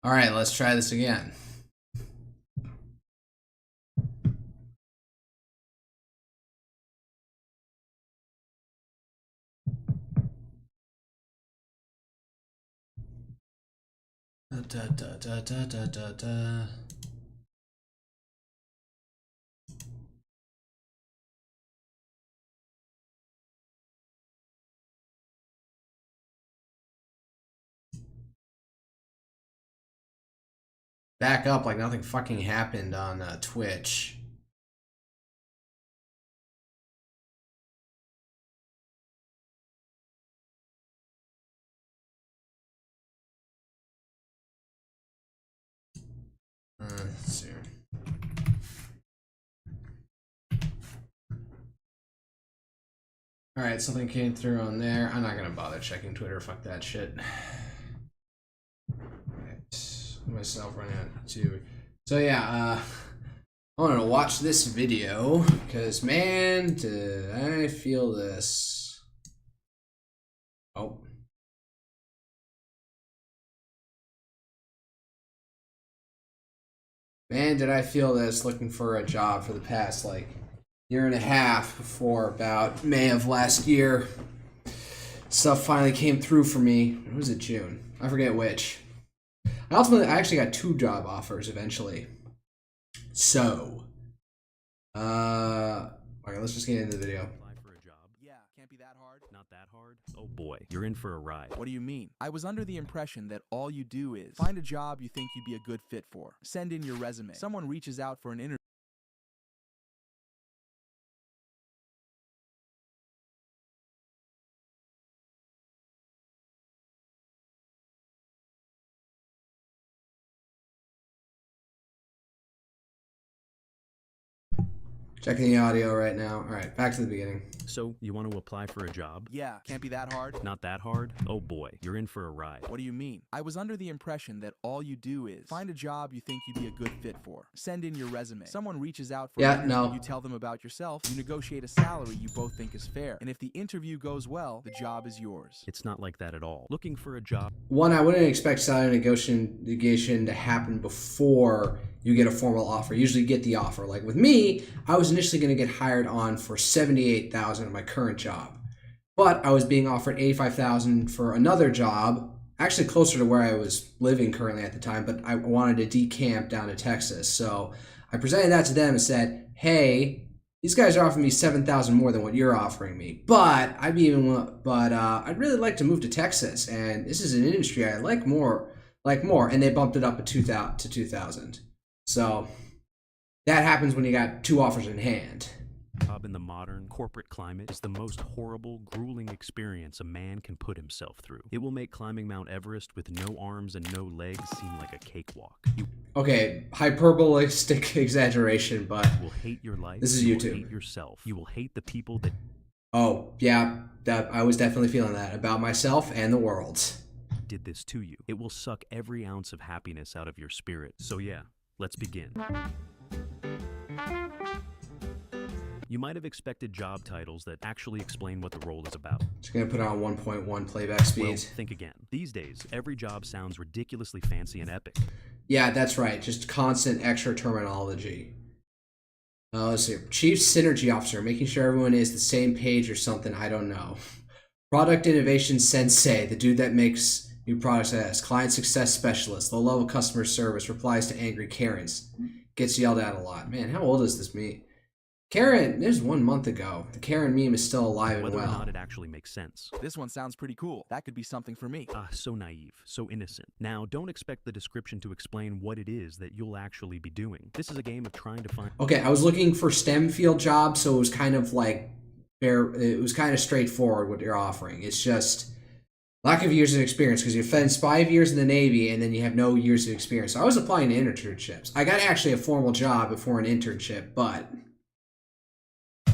All right, let's try this again. Da, da, da, da, da, da, da. Back up like nothing fucking happened on Twitch. Let's see. All right, something came through on there. I'm not gonna bother checking Twitter. Fuck that shit. All right, myself running out too. So yeah, I wanted to watch this video because man, did I feel this. Oh. Man, did I feel this looking for a job for the past like year and a half before about May of last year. Stuff finally came through for me. When was it, June? I forget which. I actually got 2 job offers eventually. So, okay, let's just get into the video. Apply for a job? Yeah, can't be that hard. Not that hard? Oh boy, you're in for a ride. What do you mean? I was under the impression that all you do is find a job you think you'd be a good fit for. Send in your resume. Someone reaches out for an interview. Checking the audio right now. All right, back to the beginning. So, you want to apply for a job? Yeah, can't be that hard. Not that hard? Oh boy, you're in for a ride. What do you mean? I was under the impression that all you do is find a job you think you'd be a good fit for. Send in your resume. Someone reaches out for an interview. You tell them about yourself. You negotiate a salary you both think is fair. And if the interview goes well, the job is yours. It's not like that at all. Looking for a job. One, I wouldn't expect salary negotiation to happen before you get a formal offer. Usually you get the offer. Like with me, I was initially going to get hired on for $78,000 at my current job, but I was being offered $85,000 for another job, actually closer to where I was living currently at the time, but I wanted to decamp down to Texas. So I presented that to them and said, hey, these guys are offering me $7,000 more than what you're offering me, but I'd really like to move to Texas, and this is an industry I like more, and they bumped it up to 2,000. So that happens when you got 2 offers in hand. Job in the modern corporate climate is the most horrible, grueling experience a man can put himself through. It will make climbing Mount Everest with no arms and no legs seem like a cakewalk. Okay, hyperbolistic exaggeration, but you will hate your life. This is YouTube. You will hate yourself. You will hate the people that... Oh, yeah, that I was definitely feeling that about myself and the world. Did this to you. It will suck every ounce of happiness out of your spirit. So yeah, let's begin. You might have expected job titles that actually explain what the role is about. Just gonna put on 1.1 playback speed. Well, think again. These days, every job sounds ridiculously fancy and epic. Yeah, that's right. Just constant extra terminology. Let's see. Chief Synergy Officer, making sure everyone is the same page or something. I don't know. Product Innovation Sensei, the dude that makes new products. As Client Success Specialist, low-level customer service, replies to angry Karens. Gets yelled at a lot. Man, how old is this me? Karen, this was 1 month ago. The Karen meme is still alive and well. Whether or not it actually makes sense. This one sounds pretty cool. That could be something for me. So naive, so innocent. Now, don't expect the description to explain what it is that you'll actually be doing. This is a game of trying to find... Okay, I was looking for STEM field jobs, so it was kind of like... It was kind of straightforward what you're offering. It's just lack of years of experience because you spent 5 years in the Navy and then you have no years of experience. So I was applying to internships. I got actually a formal job before an internship, but...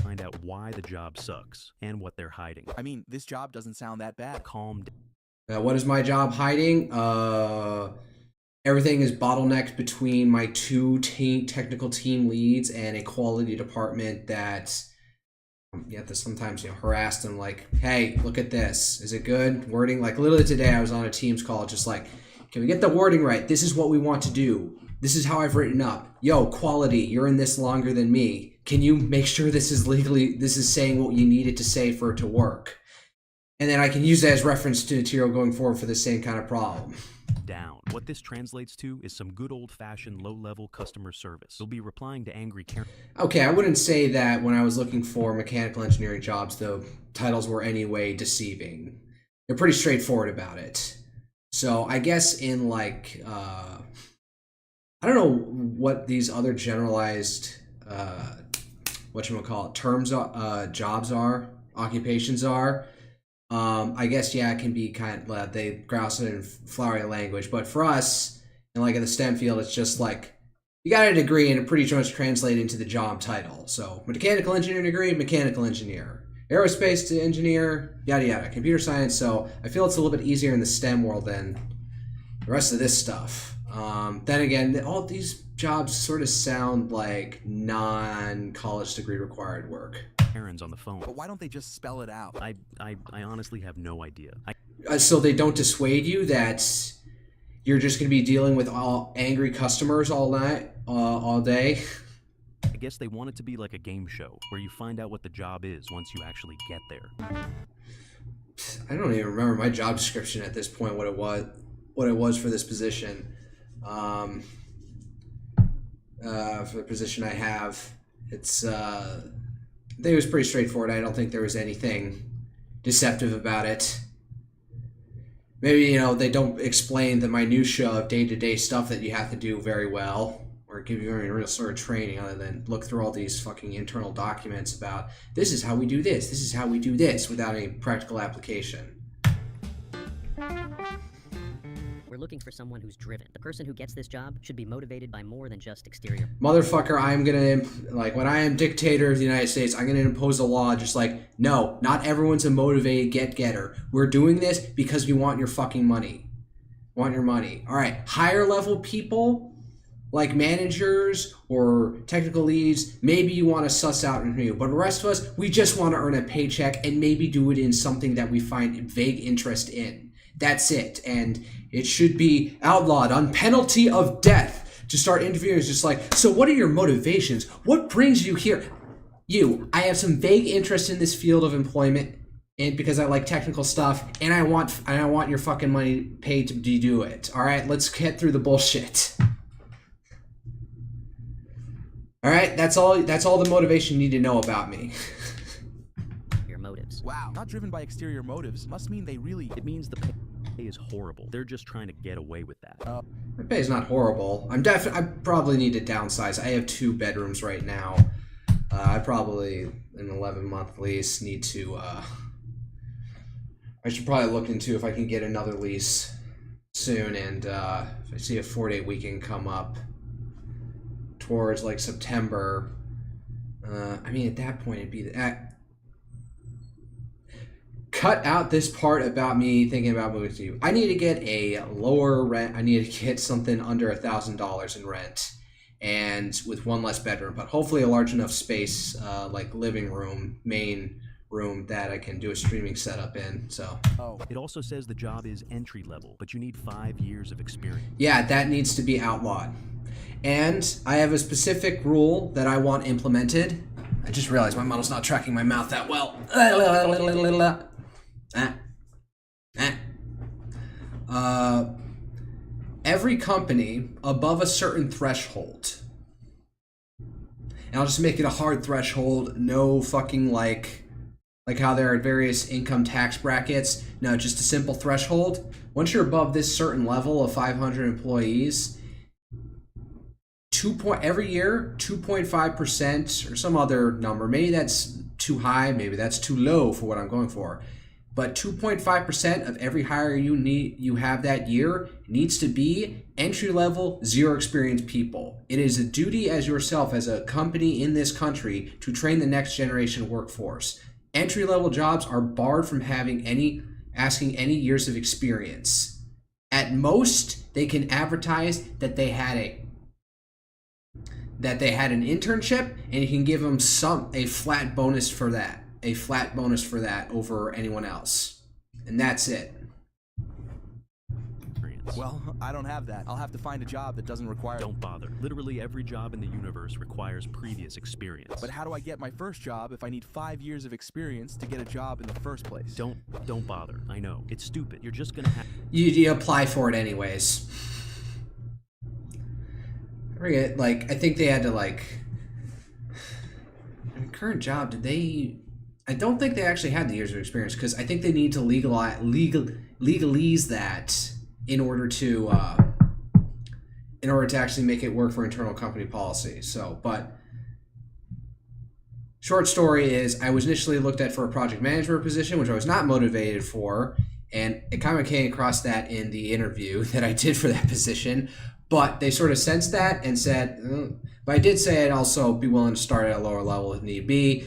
Find out why the job sucks and what they're hiding. I mean, this job doesn't sound that bad. Calm down. What is my job hiding? Everything is bottlenecked between my 2 technical team leads and a quality department that you have to sometimes harass them like, hey, look at this. Is it good? Wording. Like literally today I was on a Teams call just like, Can we get the wording right? This is what we want to do. This is how I've written up. Yo, quality, you're in this longer than me. Can you make sure this is saying what you need it to say for it to work? And then I can use that as reference to material going forward for the same kind of problem. Down. What this translates to is some good old-fashioned low-level customer service. They'll be replying to angry Karen. Okay, I wouldn't say that when I was looking for mechanical engineering jobs, the titles were anyway deceiving. They're pretty straightforward about it. So I guess in like, I don't know what these other generalized, terms, jobs are, occupations are. I guess, yeah, it can be kind of, they grouse it in flowery language, but for us, and like in the STEM field, it's just like, you got a degree and it pretty much translates into the job title. So mechanical engineering degree, mechanical engineer. Aerospace to engineer, yada yada. Computer science, so I feel it's a little bit easier in the STEM world than the rest of this stuff. Then again, all these jobs sort of sound like non-college degree required work. Karen's on the phone. But why don't they just spell it out? I honestly have no idea. So they don't dissuade you that you're just going to be dealing with all angry customers all night, all day? I guess they want it to be like a game show where you find out what the job is once you actually get there. I don't even remember my job description at this point, what it was for this position. For the position I have, it's I think it was pretty straightforward. I don't think there was anything deceptive about it. Maybe, they don't explain the minutia of day-to-day stuff that you have to do very well, or give you any real sort of training other than look through all these fucking internal documents about this is how we do this is how we do this, without any practical application. We're looking for someone who's driven. The person who gets this job should be motivated by more than just exterior. Motherfucker, I'm gonna, when I am dictator of the United States, I'm gonna impose a law just like, no, not everyone's a motivated get-getter. We're doing this because we want your fucking money. Want your money. All right, higher level people, like managers or technical leads, maybe you want to suss out and review. But the rest of us, we just want to earn a paycheck and maybe do it in something that we find vague interest in. That's it. And it should be outlawed on penalty of death to start interviewing. It's just like, so what are your motivations? What brings you here? I have some vague interest in this field of employment, and because I like technical stuff, and I want your fucking money paid to do it. All right, let's get through the bullshit. All right, that's all the motivation you need to know about me. Your motives. Wow, not driven by exterior motives must mean they really... It means the pay is horrible. They're just trying to get away with that. My pay is not horrible. I probably need to downsize. I have 2 bedrooms right now. I probably, in an 11-month lease, need to... I should probably look into if I can get another lease soon, and if I see a 4-day weekend come up towards like September, I mean, at that point it'd be cut out this part about me thinking about moving to you. I need to get a lower rent. I need to get something under $1,000 in rent, and with 1 less bedroom, but hopefully a large enough space, like living room, main room, that I can do a streaming setup in. So It also says the job is entry level, but you need 5 years of experience. yeah, that needs to be outlawed. And I have a specific rule that I want implemented. I just realized my model's not tracking my mouth that well. Every company above a certain threshold, and I'll just make it a hard threshold, no fucking like how there are various income tax brackets. No, just a simple threshold. Once you're above this certain level of 500 employees, every year, 2.5% or some other number. Maybe that's too high, maybe that's too low for what I'm going for. But 2.5% of every hire you have that year needs to be entry-level, zero experience people. It is a duty as yourself, as a company in this country, to train the next generation workforce. Entry-level jobs are barred from asking any years of experience. At most, they can advertise that they had an internship, and you can give them a flat bonus for that. A flat bonus for that over anyone else. And that's it. Well, I don't have that. I'll have to find a job that doesn't require... Don't bother. Literally every job in the universe requires previous experience. But how do I get my first job if I need 5 years of experience to get a job in the first place? Don't bother. I know. It's stupid. You're just gonna have... You apply for it anyways. I forget, like, I think they had to, like... Current job, did they... I don't think they actually had the years of experience, because I think they need to legalize that in order to actually make it work for internal company policy. So, but short story is, I was initially looked at for a project management position, which I was not motivated for, and it kind of came across that in the interview that I did for that position. But they sort of sensed that and said, but I did say I'd also be willing to start at a lower level if need be.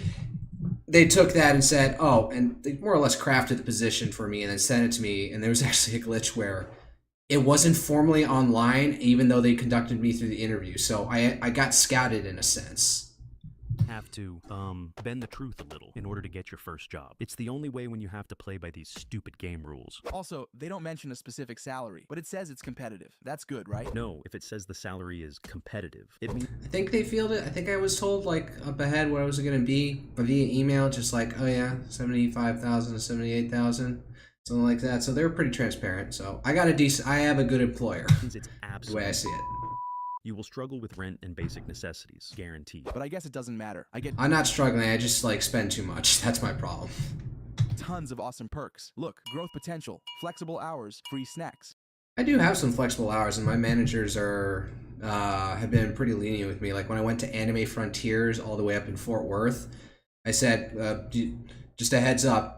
They took that and said, oh, and they more or less crafted the position for me and then sent it to me. And there was actually a glitch where it wasn't formally online, even though they conducted me through the interview. So I got scouted in a sense. Have to bend the truth a little in order to get your first job. It's the only way when you have to play by these stupid game rules. Also, they don't mention a specific salary, but it says it's competitive. That's good, right? No, if it says the salary is competitive, it means... I think they feel it. I think I was told, like, up ahead what I was going to be, but via email, just like, oh yeah, 75,000 to 78,000, something like that. So they were pretty transparent. So I have a good employer. It's the way I see it. You will struggle with rent and basic necessities, guaranteed. But I guess it doesn't matter. I'm not struggling, I just, like, spend too much. That's my problem. Tons of awesome perks. Look, growth potential, flexible hours, free snacks. I do have some flexible hours, and my managers are have been pretty lenient with me. Like, when I went to Anime Frontiers all the way up in Fort Worth, I said, just a heads up,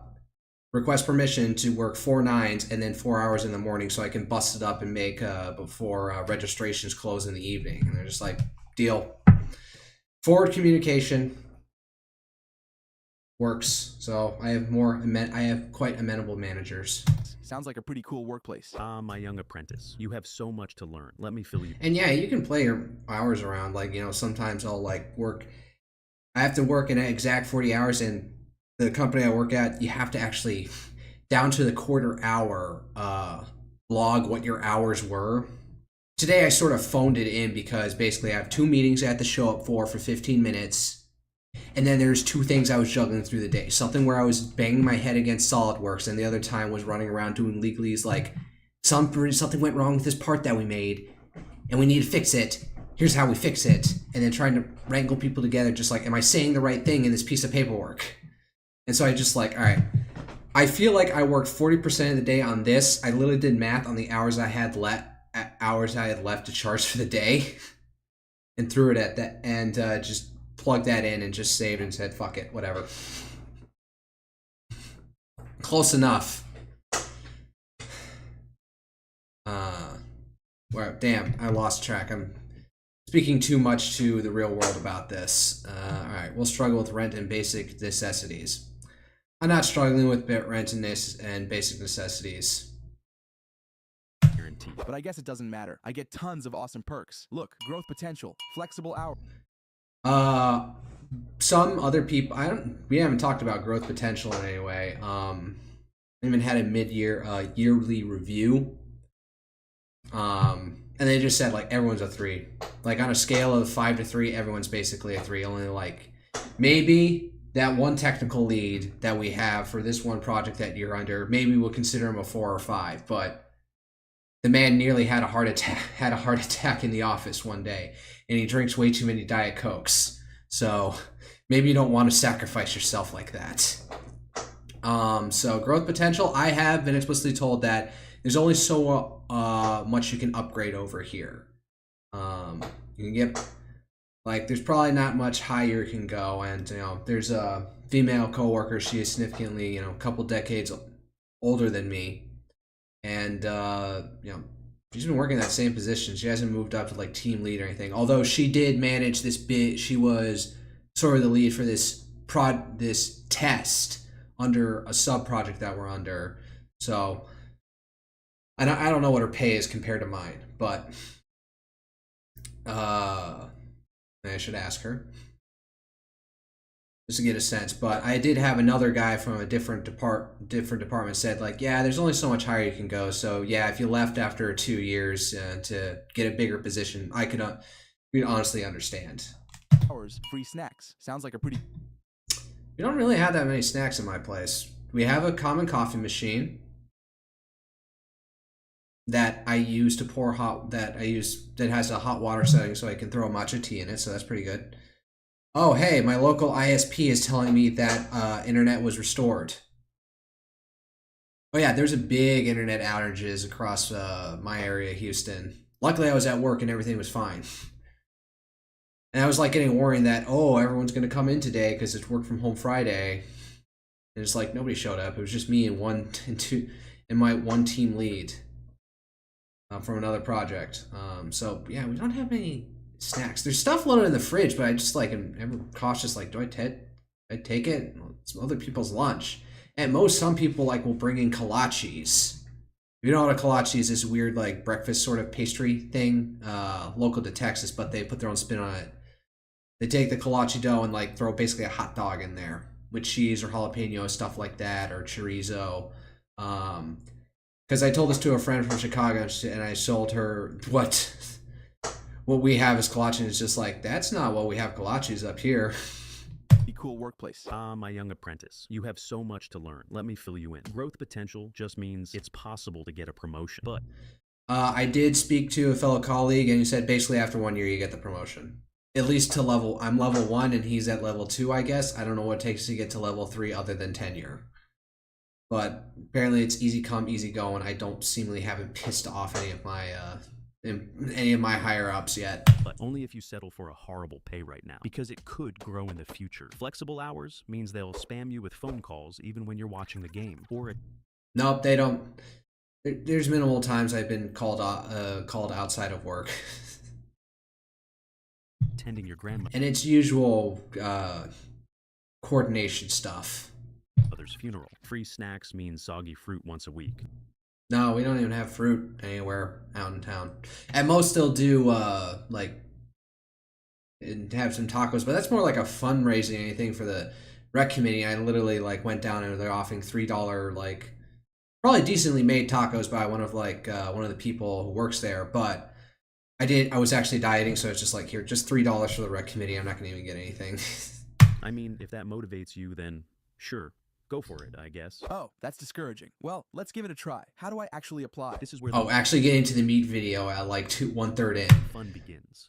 request permission to work 4 9s and then 4 hours in the morning so I can bust it up and make before registrations close in the evening. And they're just like, deal. Forward communication works. So I have quite amenable managers. Sounds like a pretty cool workplace. My young apprentice, you have so much to learn. Let me fill you. And yeah, you can play your hours around. Like, you know, sometimes I'll like I have to work an exact 40 hours, and the company I work at, you have to actually, down to the quarter hour, log what your hours were. Today I sort of phoned it in because basically I have 2 meetings I have to show up for 15 minutes. And then there's 2 things I was juggling through the day. Something where I was banging my head against SolidWorks, and the other time was running around doing legalese like, something went wrong with this part that we made, and we need to fix it. Here's how we fix it. And then trying to wrangle people together, just like, am I saying the right thing in this piece of paperwork? And so I just like, all right, I feel like I worked 40% of the day on this. I literally did math on the hours I had left to charge for the day, and threw it at that, and just plugged that in and just saved and said, fuck it, whatever. Close enough. Well, damn, I lost track. I'm speaking too much to the real world about this. All right, we'll struggle with rent and basic necessities. I'm not struggling with rent and basic necessities. Guaranteed. But I guess it doesn't matter. I get tons of awesome perks. Look, growth potential, flexible hours. Some other people, we haven't talked about growth potential in any way. I even had a mid-year, yearly review. And they just said, like, everyone's a 3. Like, on a scale of 5 to 3, everyone's basically a 3. Only, like, maybe that one technical lead that we have for this one project that you're under, maybe we'll consider him a 4 or 5, but the man nearly had a heart attack in the office one day, and he drinks way too many Diet Cokes. So maybe you don't want to sacrifice yourself like that. So growth potential, I have been explicitly told that there's only so much you can upgrade over here. You can get, like, there's probably not much higher you can go, and, you know, there's a female coworker. She is significantly, you know, a couple decades older than me, and you know, she's been working that same position. She hasn't moved up to like team lead or anything. Although she did manage this bit, she was sort of the lead for this test under a sub project that we're under. So I don't know what her pay is compared to mine, but I should ask her. just to get a sense. But I did have another guy from a different department said like, yeah, there's only so much higher you can go. So yeah, if you left after 2 years to get a bigger position, I could honestly understand. Hours, free snacks. Sounds like a pretty... We don't really have that many snacks in my place. We have a common coffee machine that I use to pour that has a hot water setting so I can throw matcha tea in it, so that's pretty good. Oh, hey, my local ISP is telling me that internet was restored. Oh yeah, there's a big internet outages across my area, Houston. Luckily I was at work and everything was fine. And I was like getting worried that, oh, everyone's going to come in today because it's work from home Friday. And it's like nobody showed up. It was just me and my one team lead from another project. So yeah, we don't have any snacks. There's stuff loaded in the fridge, but I just like am ever cautious. Like, do I take it? It's other people's lunch. At most, some people like will bring in kolaches. You know what a kolache is? This weird like breakfast sort of pastry thing, local to Texas, but they put their own spin on it. They take the kolache dough and like throw basically a hot dog in there with cheese or jalapeno, stuff like that, or chorizo. Because I told this to a friend from Chicago and I sold her what we have as kolache, and it's just like, that's not what we have kolaches up here. cool workplace. My young apprentice, you have so much to learn. Let me fill you in. Growth potential just means it's possible to get a promotion, but... I did speak to a fellow colleague, and he said basically after 1 year you get the promotion. At least to I'm level 1 and he's at level 2, I guess. I don't know what it takes to get to level 3 other than tenure. But apparently it's easy come, easy go, and I don't seemingly haven't pissed off any of my higher ups yet. But only if you settle for a horrible pay right now, because it could grow in the future. Flexible hours means they'll spam you with phone calls even when you're watching the game. Or Nope, they don't. There's minimal times I've been called outside of work. attending your grandmother's And it's usual coordination stuff. funeral. Free snacks means soggy fruit once a week. No, we don't even have fruit anywhere out in town. At most, they'll do like and have some tacos, but that's more like a fundraising anything for the rec committee. I literally like went down and they're offering $3 like probably decently made tacos by one of the people who works there. But I was actually dieting, so it's just like, here, just $3 for the rec committee. I'm not gonna even get anything. I mean, if that motivates you, then sure. Go for it, I guess. Oh, that's discouraging. Well, let's give it a try. How do I actually apply? This is where Actually getting to the meat video at like 1/3 in. fun begins.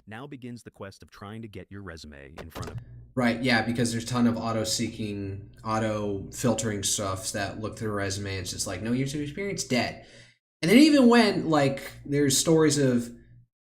Now begins the quest of trying to get your resume in front of... Right, yeah, because there's a ton of auto-filtering stuff that look through a resume and it's just like, no years of experience, dead. And then even when, like, there's stories of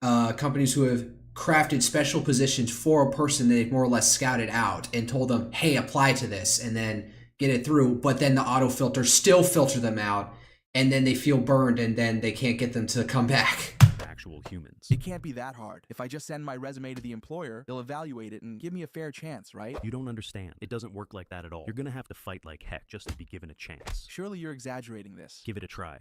companies who have crafted special positions for a person they've more or less scouted out and told them, hey, apply to this, and then get it through, but then the auto-filter still filter them out, and then they feel burned, and then they can't get them to come back. actual humans. It can't be that hard. If I just send my resume to the employer, they'll evaluate it and give me a fair chance, right? You don't understand. It doesn't work like that at all. You're gonna have to fight like heck just to be given a chance. Surely you're exaggerating this. Give it a try.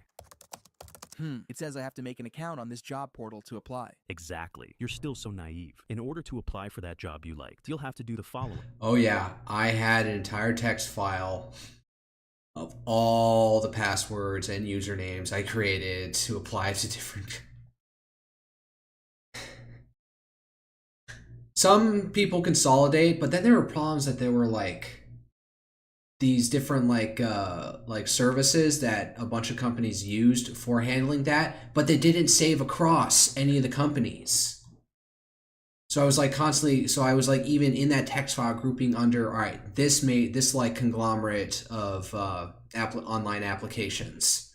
It says I have to make an account on this job portal to apply. Exactly. You're still so naive. In order to apply for that job you liked, you'll have to do the following. Oh yeah, I had an entire text file of all the passwords and usernames I created to apply to different... Some people consolidate, but then there were problems that there were like these different like services that a bunch of companies used for handling that, but they didn't save across any of the companies. So I was like even in that text file grouping under, all right, this like conglomerate of online applications.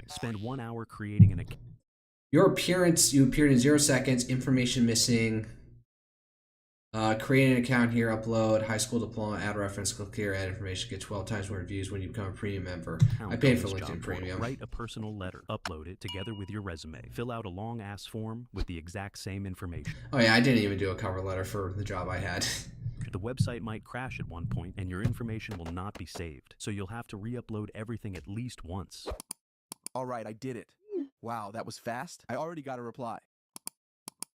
Spend 1 hour creating an account. Your appearance, you appeared in 0 seconds, information missing. Create an account here, upload high school diploma, add reference, click here, add information, get 12 times more views when you become a premium member. I paid for LinkedIn Premium. Write a personal letter, upload it together with your resume. Fill out a long ass form with the exact same information. Oh yeah, I didn't even do a cover letter for the job I had. The website might crash at one point and your information will not be saved, so you'll have to re-upload everything at least once. All right, I did it. Wow, that was fast. I already got a reply.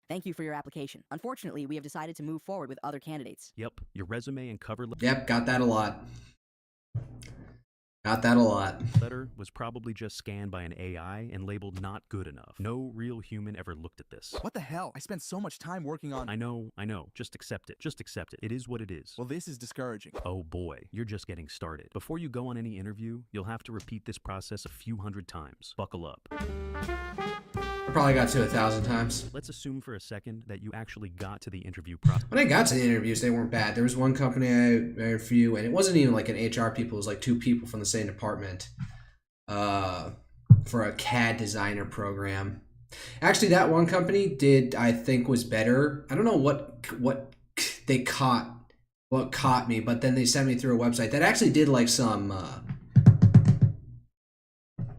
Thank you for your application. Unfortunately, we have decided to move forward with other candidates. Yep, your resume and cover Yep, got that a lot. Got that a lot. letter was probably just scanned by an AI and labeled not good enough. No real human ever looked at this. What the hell? I spent so much time working on. I know. Just accept it. Just accept it. It is what it is. Well, this is discouraging. Oh boy, you're just getting started. Before you go on any interview, you'll have to repeat this process a few hundred times. Buckle up. I probably got to 1,000 times. Let's assume for a second that you actually got to the interview process. When I got to the interviews, they weren't bad. There was one company I interviewed, and it wasn't even like an HR people. It was like 2 people from the same department for a CAD designer program. Actually, that one company did, I think, was better. I don't know what they caught me, but then they sent me through a website that actually did like some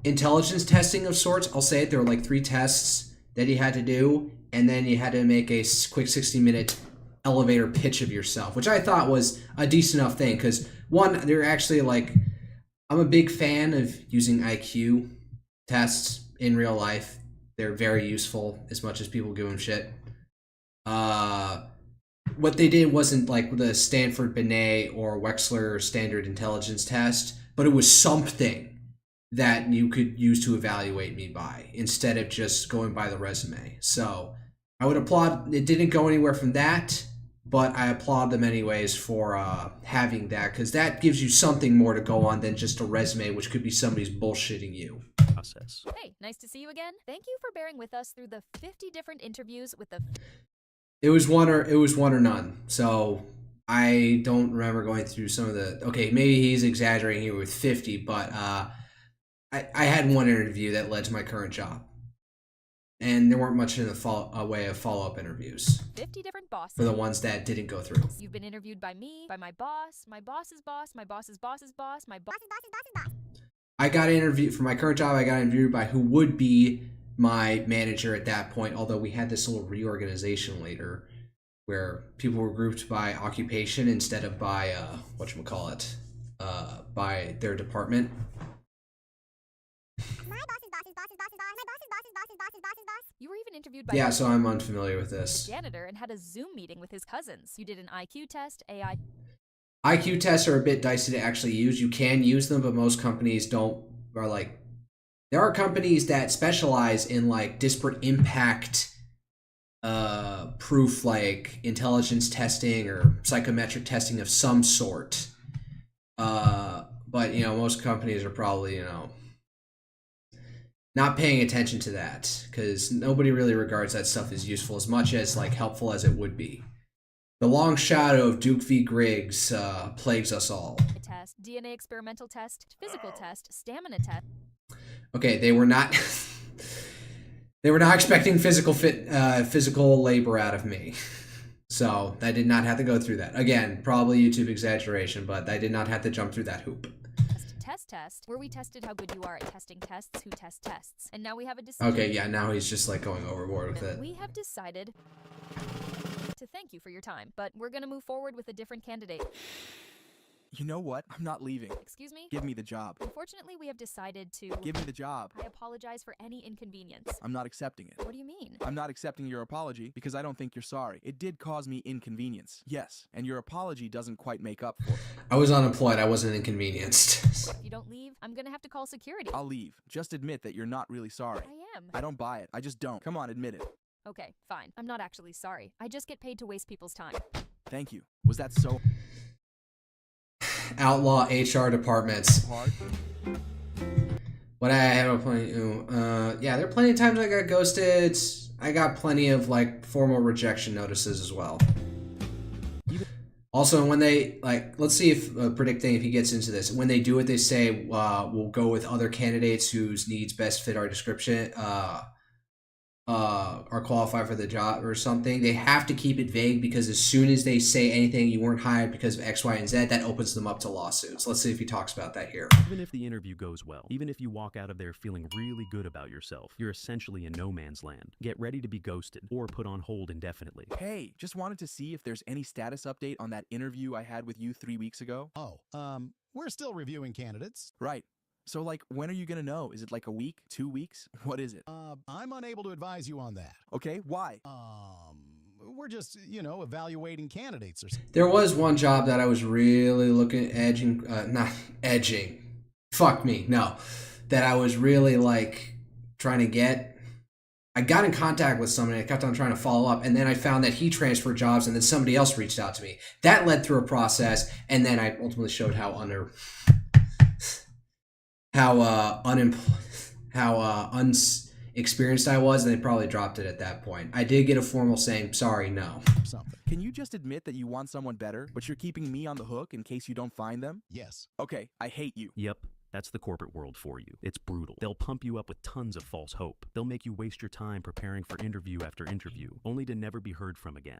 intelligence testing of sorts. I'll say it. There were like 3 tests that you had to do, and then you had to make a quick 60-minute elevator pitch of yourself, which I thought was a decent enough thing because, one, they're actually like, I'm a big fan of using IQ tests in real life. They're very useful as much as people give them shit. What they did wasn't like the Stanford Binet or Wechsler standard intelligence test, but it was something that you could use to evaluate me by instead of just going by the resume. So I would applaud. It didn't go anywhere from that, but I applaud them anyways for having that, because that gives you something more to go on than just a resume, which could be somebody's bullshitting you. Hey, nice to see you again. Thank you for bearing with us through the 50 different interviews with the... It was one or none. So I don't remember going through some of the... Okay, maybe he's exaggerating here with 50, but I had one interview that led to my current job. And there weren't much in the way of follow-up interviews 50 different bosses. for the ones that didn't go through. You've been interviewed by me, by my boss, my boss's boss, my boss's boss's boss, my boss's boss. I got interviewed for my current job. I got interviewed by who would be my manager at that point, although we had this little reorganization later where people were grouped by occupation instead of by whatchamacallit, by their department. You were even interviewed by... Yeah, so I'm unfamiliar with this. ...a janitor and had a Zoom meeting with his cousins. You did an IQ test, AI... IQ tests are a bit dicey to actually use. You can use them, but most companies don't, are like... There are companies that specialize in like disparate impact proof, like intelligence testing or psychometric testing of some sort. But, you know, most companies are probably, you know, not paying attention to that because nobody really regards that stuff as useful as much as like helpful as it would be. The long shadow of Duke v. Griggs plagues us all. Test, DNA experimental test, physical test, stamina test. Okay, they were not they were not expecting physical labor out of me. So I did not have to go through that. Again, probably YouTube exaggeration, but I did not have to jump through that hoop. Test, where we tested how good you are at testing tests who test tests. And now we have a decision. Okay, yeah, now he's just like going overboard with it. We have decided to thank you for your time, but we're gonna move forward with a different candidate. You know what? I'm not leaving. Excuse me? Give me the job. Unfortunately, we have decided to... Give me the job. I apologize for any inconvenience. I'm not accepting it. What do you mean? I'm not accepting your apology because I don't think you're sorry. It did cause me inconvenience. Yes, and your apology doesn't quite make up for it. I was unemployed. I wasn't inconvenienced. If you don't leave, I'm gonna have to call security. I'll leave. Just admit that you're not really sorry. I am. I don't buy it. I just don't. Come on, admit it. Okay, fine. I'm not actually sorry. I just get paid to waste people's time. Thank you. Was that so Outlaw HR departments. hard? What I have plenty. Yeah, there are plenty of times I got ghosted. I got plenty of like formal rejection notices as well. Also, when they like, let's see if predicting if he gets into this. When they do it, they say we'll go with other candidates whose needs best fit our description. Are qualified for the job or something. They have to keep it vague because as soon as they say anything, you weren't hired because of X, Y, and Z, that opens them up to lawsuits. Let's see if he talks about that here. Even if the interview goes well, even if you walk out of there feeling really good about yourself, you're essentially in no man's land. Get ready to be ghosted or put on hold indefinitely. Hey, just wanted to see if there's any status update on that interview I had with you 3 weeks ago. Oh, we're still reviewing candidates. Right. So, like, when are you gonna know? Is it like a week? 2 weeks? What is it? I'm unable to advise you on that. Okay, why? We're just, evaluating candidates or something. There was one job that I was really looking not edging. Fuck me, no. That I was really like trying to get. I got in contact with somebody. I kept on trying to follow up, and then I found that he transferred jobs, and then somebody else reached out to me. That led through a process, and then I ultimately showed how unexperienced I was, and they probably dropped it at that point. I did get a formal saying, sorry, no. Something. Can you just admit that you want someone better, but you're keeping me on the hook in case you don't find them? Yes. Okay, I hate you. Yep, that's the corporate world for you. It's brutal. They'll pump you up with tons of false hope. They'll make you waste your time preparing for interview after interview, only to never be heard from again.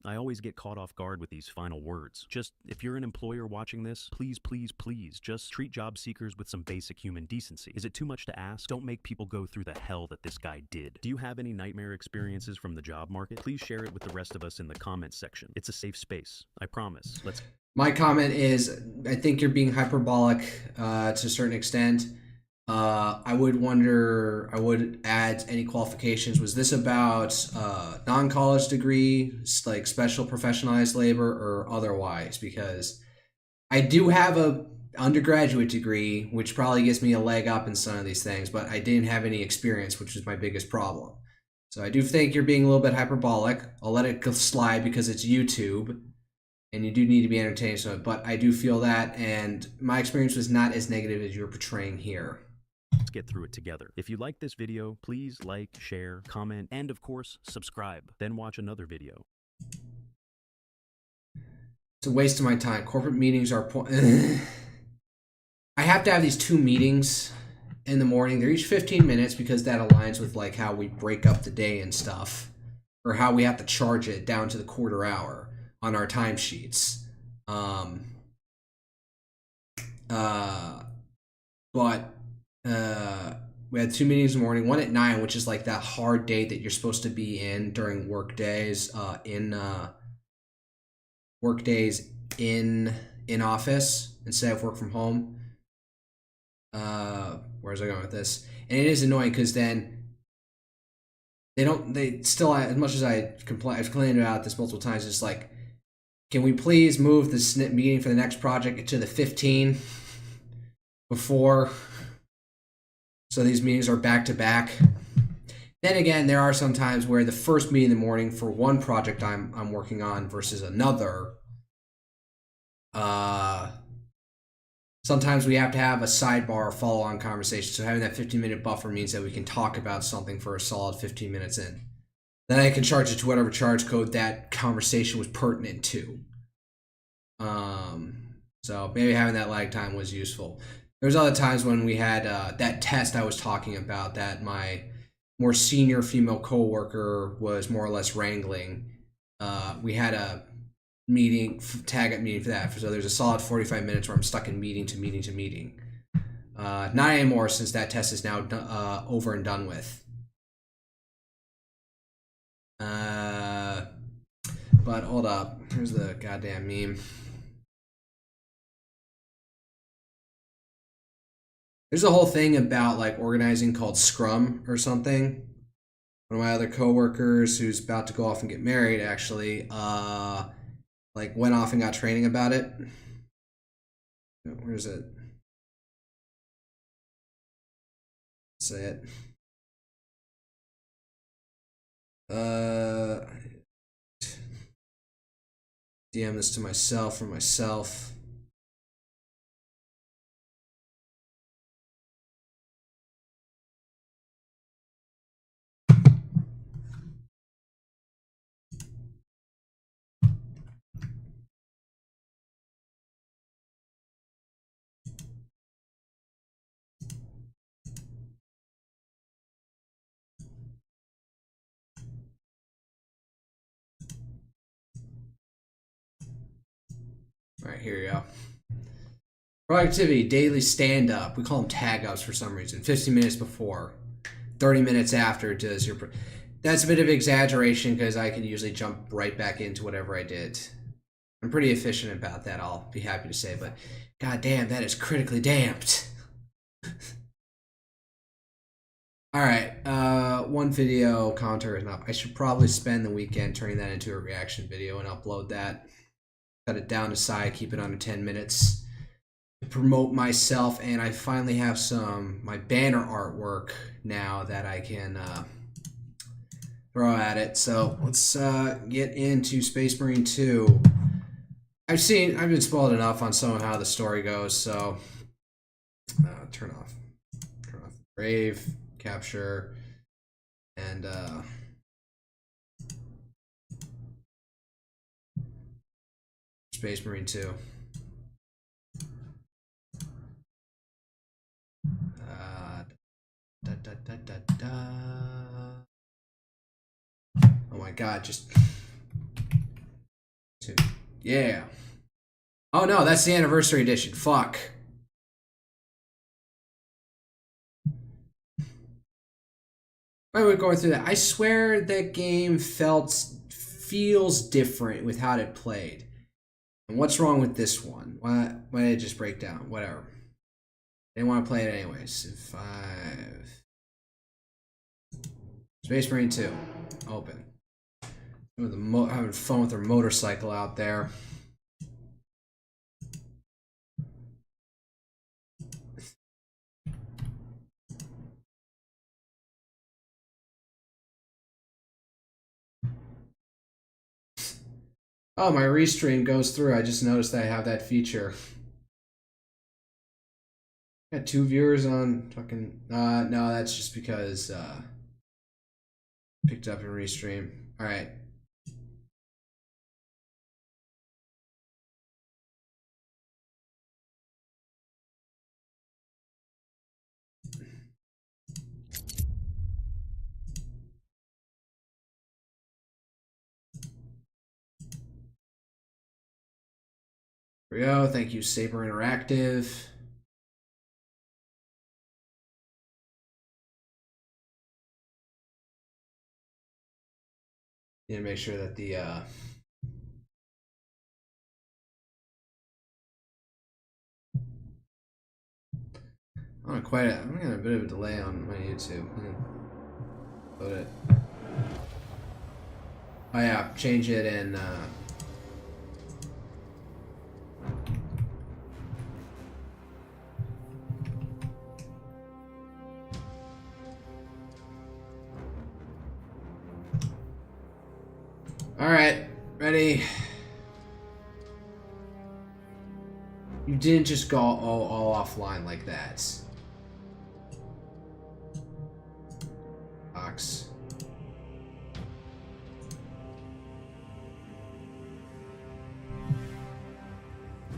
I always get caught off guard with these final words. Just, if you're an employer watching this, please, please, please, just treat job seekers with some basic human decency. Is it too much to ask? Don't make people go through the hell that this guy did. Do you have any nightmare experiences from the job market? Please share it with the rest of us in the comments section. It's a safe space. I promise. My comment is, I think you're being hyperbolic to a certain extent. I would add any qualifications. Was this about non-college degree, like special professionalized labor, or otherwise? Because I do have a undergraduate degree, which probably gives me a leg up in some of these things, but I didn't have any experience, which is my biggest problem. So I do think you're being a little bit hyperbolic. I'll let it slide because it's YouTube, and you do need to be entertained. So, but I do feel that, and my experience was not as negative as you're portraying here. Let's get through it together. If you like this video, please like, share, comment, and of course, subscribe. Then watch another video. It's a waste of my time. Corporate meetings are I have to have these 2 meetings in the morning. They're each 15 minutes because that aligns with like how we break up the day and stuff, or how we have to charge it down to the quarter hour on our timesheets. We had 2 meetings in the morning, one at 9, which is like that hard date that you're supposed to be in during work days, in office instead of work from home. Where's I going with this? And it is annoying because then they still, as much as I've complained about this multiple times, it's like, can we please move this meeting for the next project to the 15 before? So these meetings are back to back. Then again, there are some times where the first meeting in the morning for one project I'm working on versus another. Sometimes we have to have a sidebar follow-on conversation. So having that 15-minute buffer means that we can talk about something for a solid 15 minutes in. Then I can charge it to whatever charge code that conversation was pertinent to. So maybe having that lag time was useful. There's other times when we had that test I was talking about that my more senior female coworker was more or less wrangling. We had a meeting, tag-up meeting for that. So there's a solid 45 minutes where I'm stuck in meeting to meeting to meeting. Not anymore since that test is now over and done with. But hold up. Here's the goddamn meme. There's a whole thing about like organizing called Scrum or something. One of my other coworkers who's about to go off and get married actually like went off and got training about it. Where is it? Say it. DM this to myself for myself. All right, here you go. Productivity, daily stand-up. We call them tag-ups for some reason. 15 minutes before, 30 minutes after does your... That's a bit of exaggeration because I can usually jump right back into whatever I did. I'm pretty efficient about that, I'll be happy to say, but god damn, that is critically damped. Alright, one video contour is enough. I should probably spend the weekend turning that into a reaction video and upload that. Cut it down to size, keep it under 10 minutes. Promote myself, and I finally have my banner artwork now that I can throw at it. So let's get into Space Marine 2. I've been spoiled enough on some of how the story goes, so turn off Brave, capture, and Space Marine 2. Oh my god, just yeah. Oh no, that's the anniversary edition. Fuck. Why are we going through that? I swear that game feels different with how it played. And what's wrong with this one? Why did it just break down? Whatever. They want to play it anyways. 5. Space Marine 2. Open. Having fun with their motorcycle out there. Oh, my restream goes through. I just noticed that I have that feature. Got 2 viewers on fucking... no, that's just because... picked up in restream. Alright. Here we go. Thank you, Saber Interactive. Need to make sure that the I'm getting a bit of a delay on my YouTube. Load it. Oh yeah, change it in Alright, ready. You didn't just go all offline like that. Box.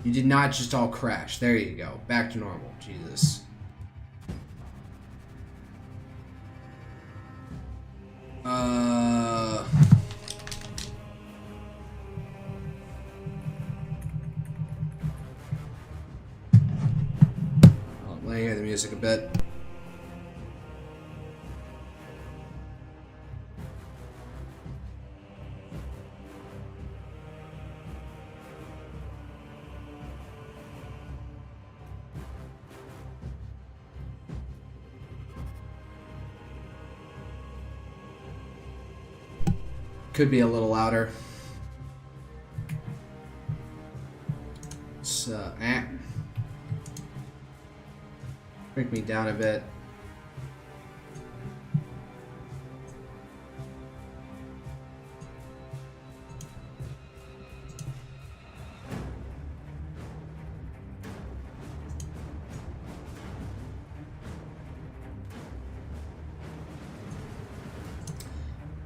You did not just all crash. There you go. Back to normal. Jesus. Let me hear the music a bit. Could be a little louder. So, bring me down a bit.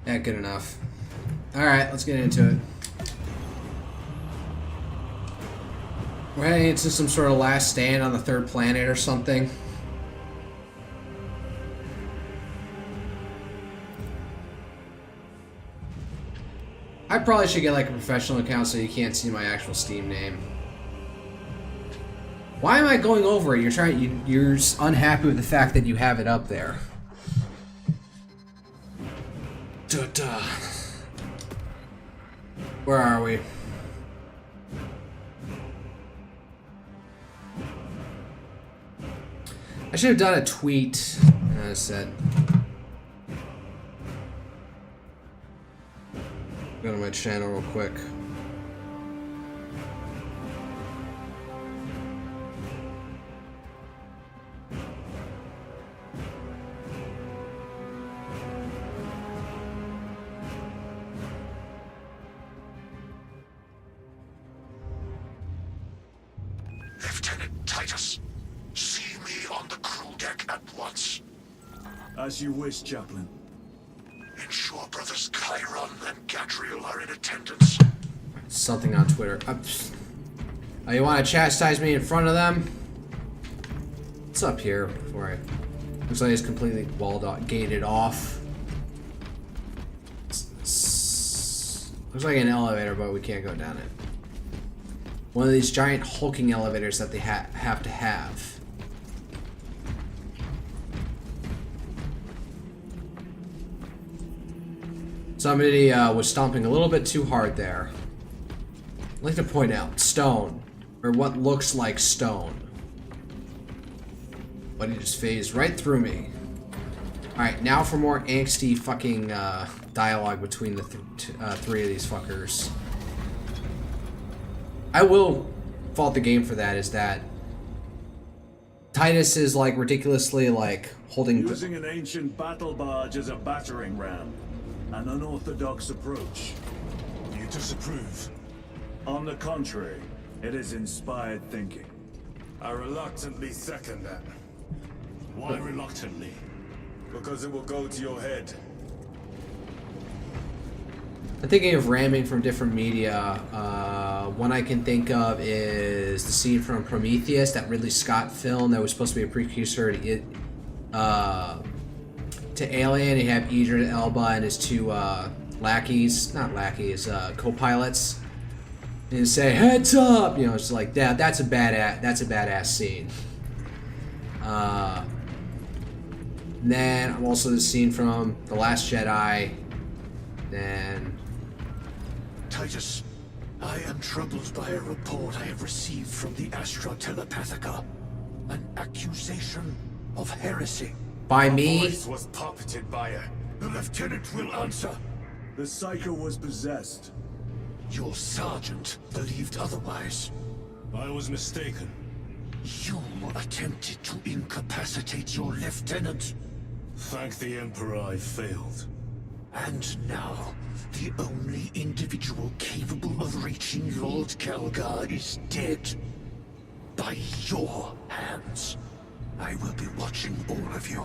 Yeah, good enough. Alright, let's get into it. We're heading into some sort of last stand on the 3rd planet or something. I probably should get like a professional account so you can't see my actual Steam name. Why am I going over it? You're unhappy with the fact that you have it up there. Where are we? I should have done a tweet. I said. Go to my channel real quick. Lieutenant Titus, see me on the crew deck at once. As you wish, Chaplain. Ensure brothers Chiron and Gadriel are in attendance. Something on Twitter. Oh, you want to chastise me in front of them? What's up here? Before I... Looks like it's completely walled off, gated off. Looks like an elevator, but we can't go down it. One of these giant hulking elevators that they have to have. Somebody was stomping a little bit too hard there. I'd like to point out, stone. Or what looks like stone. But he just phased right through me. Alright, now for more angsty fucking dialogue between the three of these fuckers. I will fault the game for that, is that Titus is like ridiculously like holding... Using an ancient battle barge as a battering ram. An unorthodox approach. You disapprove? On the contrary, it is inspired thinking. I reluctantly second that. Why reluctantly? Because it will go to your head. I'm thinking of ramming from different media. One I can think of is the scene from Prometheus, that Ridley Scott film that was supposed to be a precursor to Alien. You have Idris Elba and his two co-pilots, and say heads up. You know, it's like that. That's a badass scene. Then also the scene from The Last Jedi. Then. Titus, I am troubled by a report I have received from the Astra Telepathica. An accusation of heresy. By Our me? voice was puppeted by her. The lieutenant will answer. The Psycho was possessed. Your sergeant believed otherwise. I was mistaken. You attempted to incapacitate your lieutenant. Thank the Emperor I failed. And now, the only individual capable of reaching Lord Kelgar is dead. By your hands. I will be watching all of you.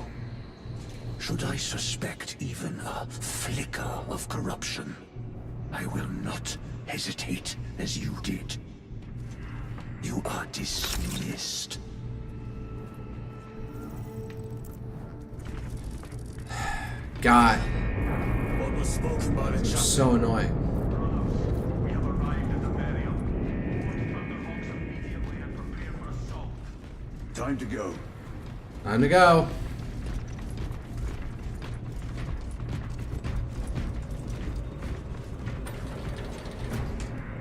Should I suspect even a flicker of corruption, I will not hesitate as you did. You are dismissed. God. What was spoken by the chaplain? So annoying. We have arrived at the barrier. Time to go. Time to go.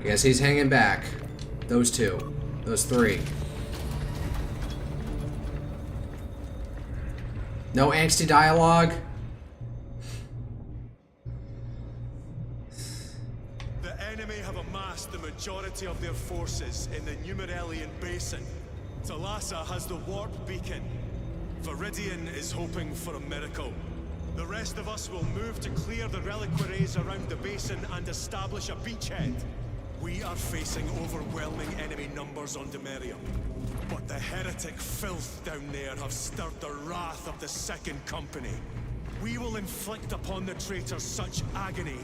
Guess he's hanging back. Those two. Those three. No angsty dialogue. The enemy have amassed the majority of their forces in the Numeralian Basin. Thalassa has the warp beacon. Viridian is hoping for a miracle. The rest of us will move to clear the reliquaries around the basin and establish a beachhead. We are facing overwhelming enemy numbers on Demerium. But the heretic filth down there have stirred the wrath of the Second Company. We will inflict upon the traitors such agony,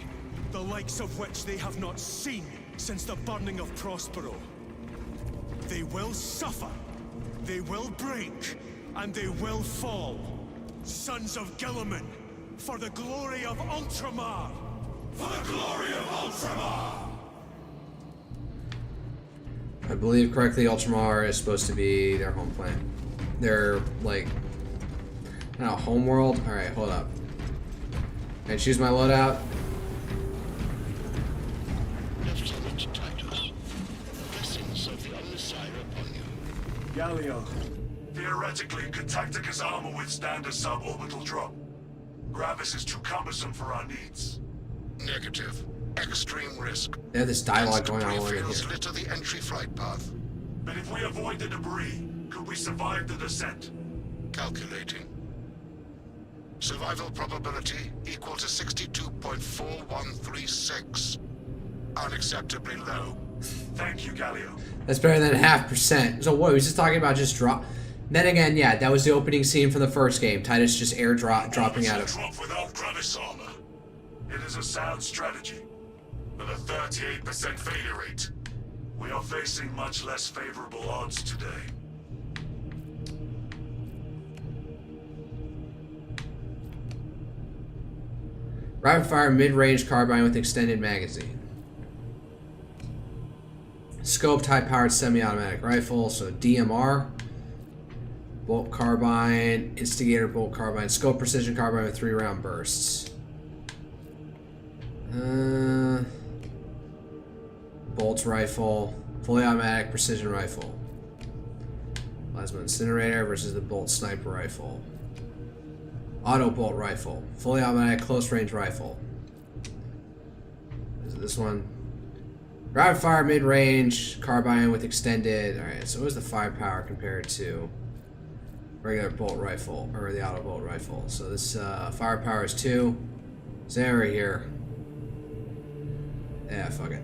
the likes of which they have not seen since the burning of Prospero. They will suffer, they will break, and they will fall. Sons of Gilliman, for the glory of Ultramar! For the glory of Ultramar! I believe correctly, Ultramar is supposed to be their home planet. Their, like, I don't know, home world? Alright, hold up. Can I choose my loadout? Lieutenant Titus, blessings of the Messiah upon you. Galio, Theoretically, could Tactica's armor withstand a suborbital drop? Gravis is too cumbersome for our needs. Negative. Extreme risk. They have this dialogue going on over here. Litter the entry flight path. But if we avoid the debris, could we survive the descent? Calculating. Survival probability equal to 62.4136. Unacceptably low. Thank you, Galio. That's better than 0.5%. So what, he was just talking about just drop. Then again, yeah, that was the opening scene from the first game. Titus just dropping out of. Drop without Gravis armor. It is a sound strategy. With a 38% failure rate, we are facing much less favorable odds today. Rapid fire mid-range carbine with extended magazine. Scoped high-powered semi-automatic rifle, so DMR. Bolt carbine, instigator bolt carbine, scope precision carbine with 3-round bursts. Bolts rifle, fully automatic precision rifle. Plasma incinerator versus the bolt sniper rifle. Auto bolt rifle, fully automatic close range rifle. Is it this one? Rapid fire mid range carbine with extended. Alright, so what is the firepower compared to regular bolt rifle or the auto bolt rifle? So this firepower is 2. Stay over here. Yeah, fuck it.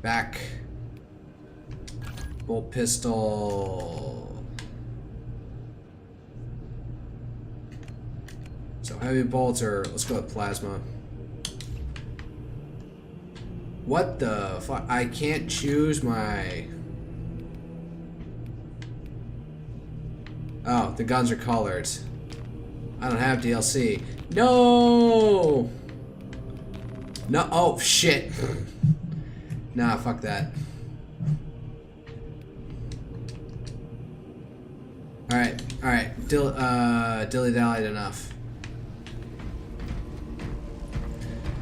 Back. Bolt pistol. So heavy bolts are, let's go with plasma. What the fuck? I can't choose my... Oh, the guns are colored. I don't have DLC. No! No, oh shit. Nah, fuck that. Alright, dilly-dallied enough.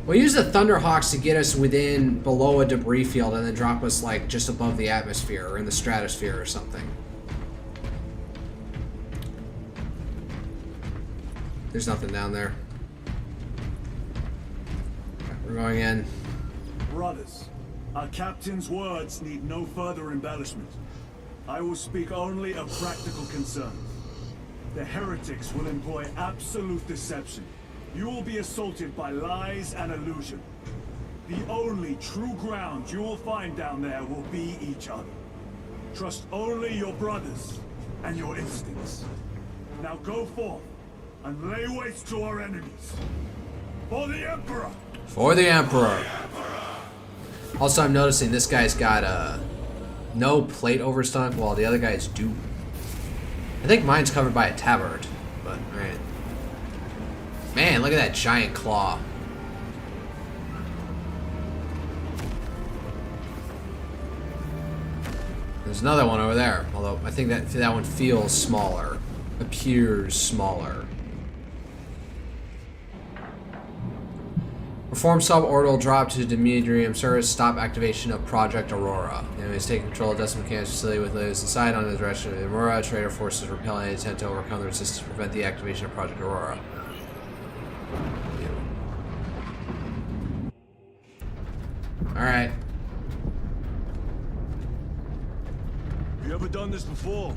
We'll use the Thunderhawks to get us below a debris field and then drop us like just above the atmosphere or in the stratosphere or something. There's nothing down there. We're going in. Brothers, our captain's words need no further embellishment. I will speak only of practical concerns. The heretics will employ absolute deception. You will be assaulted by lies and illusion. The only true ground you will find down there will be each other. Trust only your brothers and your instincts. Now go forth and lay waste to our enemies. For the Emperor! For the Emperor! Also, I'm noticing this guy's got no plate over his stomach while the other guys do. I think mine's covered by a tabard, but alright. Man, look at that giant claw. There's another one over there, although I think that one feels smaller. Appears smaller. Perform suborbital drop to medium service. Stop activation of Project Aurora. The enemy is taking control of Decimal Mechanics facility with layers inside on the direction of the Aurora. Trader forces repel any attempt to overcome the resistance to prevent the activation of Project Aurora. Alright. Have you ever done this before?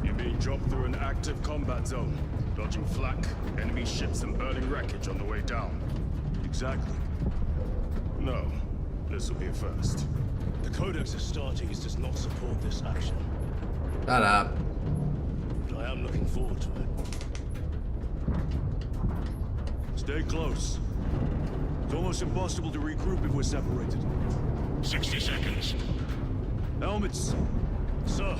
You're being dropped through an active combat zone, dodging flak, enemy ships and burning wreckage on the way down. Exactly. No, this will be a first. The Codex Astartes does not support this action. Shut up. But I am looking forward to it. Stay close. It's almost impossible to regroup if we're separated. 60 seconds. Helmets. Sir.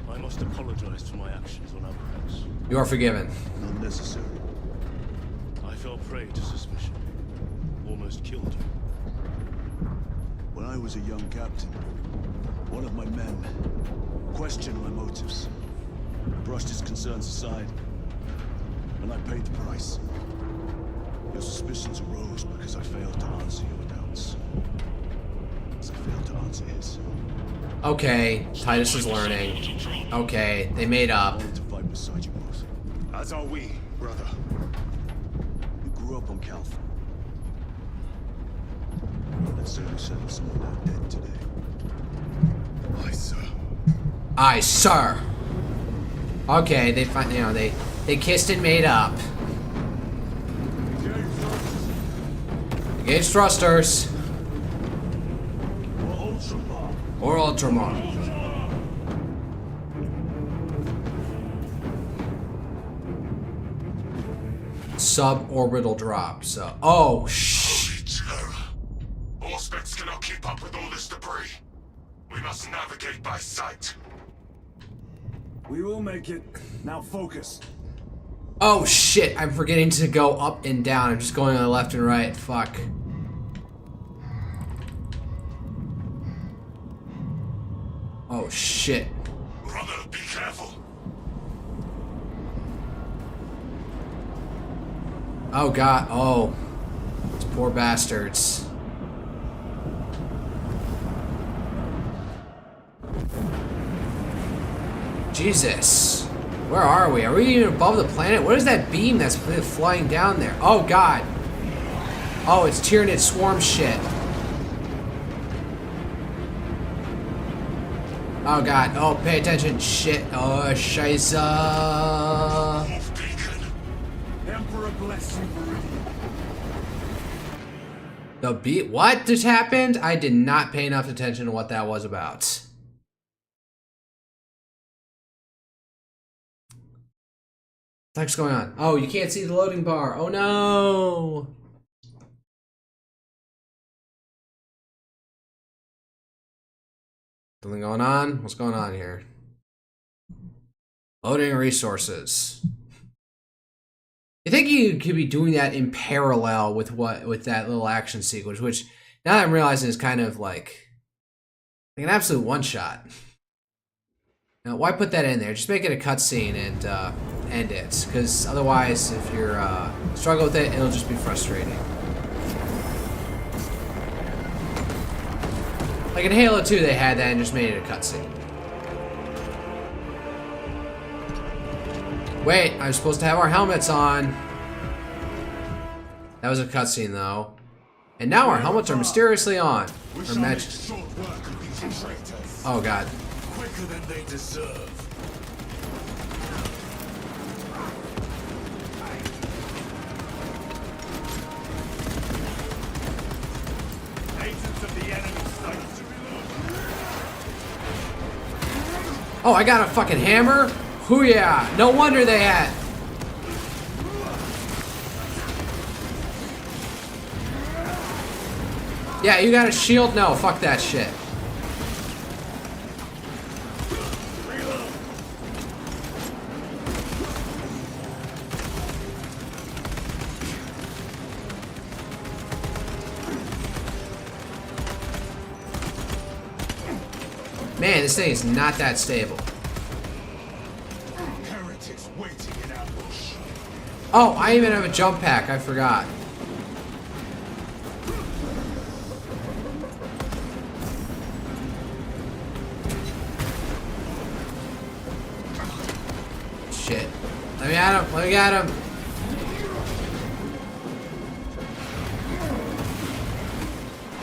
I must apologize for my actions on Abrax. You are forgiven. Not necessary. I fell prey to suspicion. Almost killed you. When I was a young captain, one of my men questioned my motives. I brushed his concerns aside, and I paid the price. Your suspicions arose because I failed to answer your doubts. task failed to answer his. Okay, Titus is learning. Okay, they made up. To fight beside you, boss. As are we, brother. You grew up on Calth. Let's say we settle someone out dead today. Aye, sir. Aye, sir. Okay, they find, you know, they kissed and made up. Engage thrusters. Or Ultramar. Suborbital drop. So, oh shit. Auspex cannot keep up with all this debris. We must navigate by sight. We will make it. Now focus. Oh shit! I'm forgetting to go up and down. I'm just going on the left and right. Fuck. Oh shit. Brother, be careful. Oh god. Oh. These poor bastards. Jesus. Where are we? Are we even above the planet? What is that beam that's flying down there? Oh god. Oh, it's Tyranid swarm shit. Oh god. Oh, pay attention. Shit. Oh, scheisse. Emperor bless you, Viridian. The beat. What just happened? I did not pay enough attention to what that was about. What the heck's going on? Oh, you can't see the loading bar. Oh no. Something going on? What's going on here? Loading resources. You think you could be doing that in parallel with that little action sequence, which now that I'm realizing is kind of like an absolute one-shot. Now, why put that in there? Just make it a cutscene and end it, because otherwise, if you're struggle with it, it'll just be frustrating. Like in Halo 2, they had that and just made it a cutscene. Wait, I was supposed to have our helmets on. That was a cutscene, though. And now our helmets are mysteriously on. Or magic. Oh god. Quicker than they deserve. Agents of the enemy sight. Oh, I got a fucking hammer? Hoo-yeah! No wonder they had. Yeah, you got a shield? No, fuck that shit. Man, this thing is not that stable. Heretics waiting in ambush. Oh, I even have a jump pack. I forgot. Shit. Let me at him. Let me at him.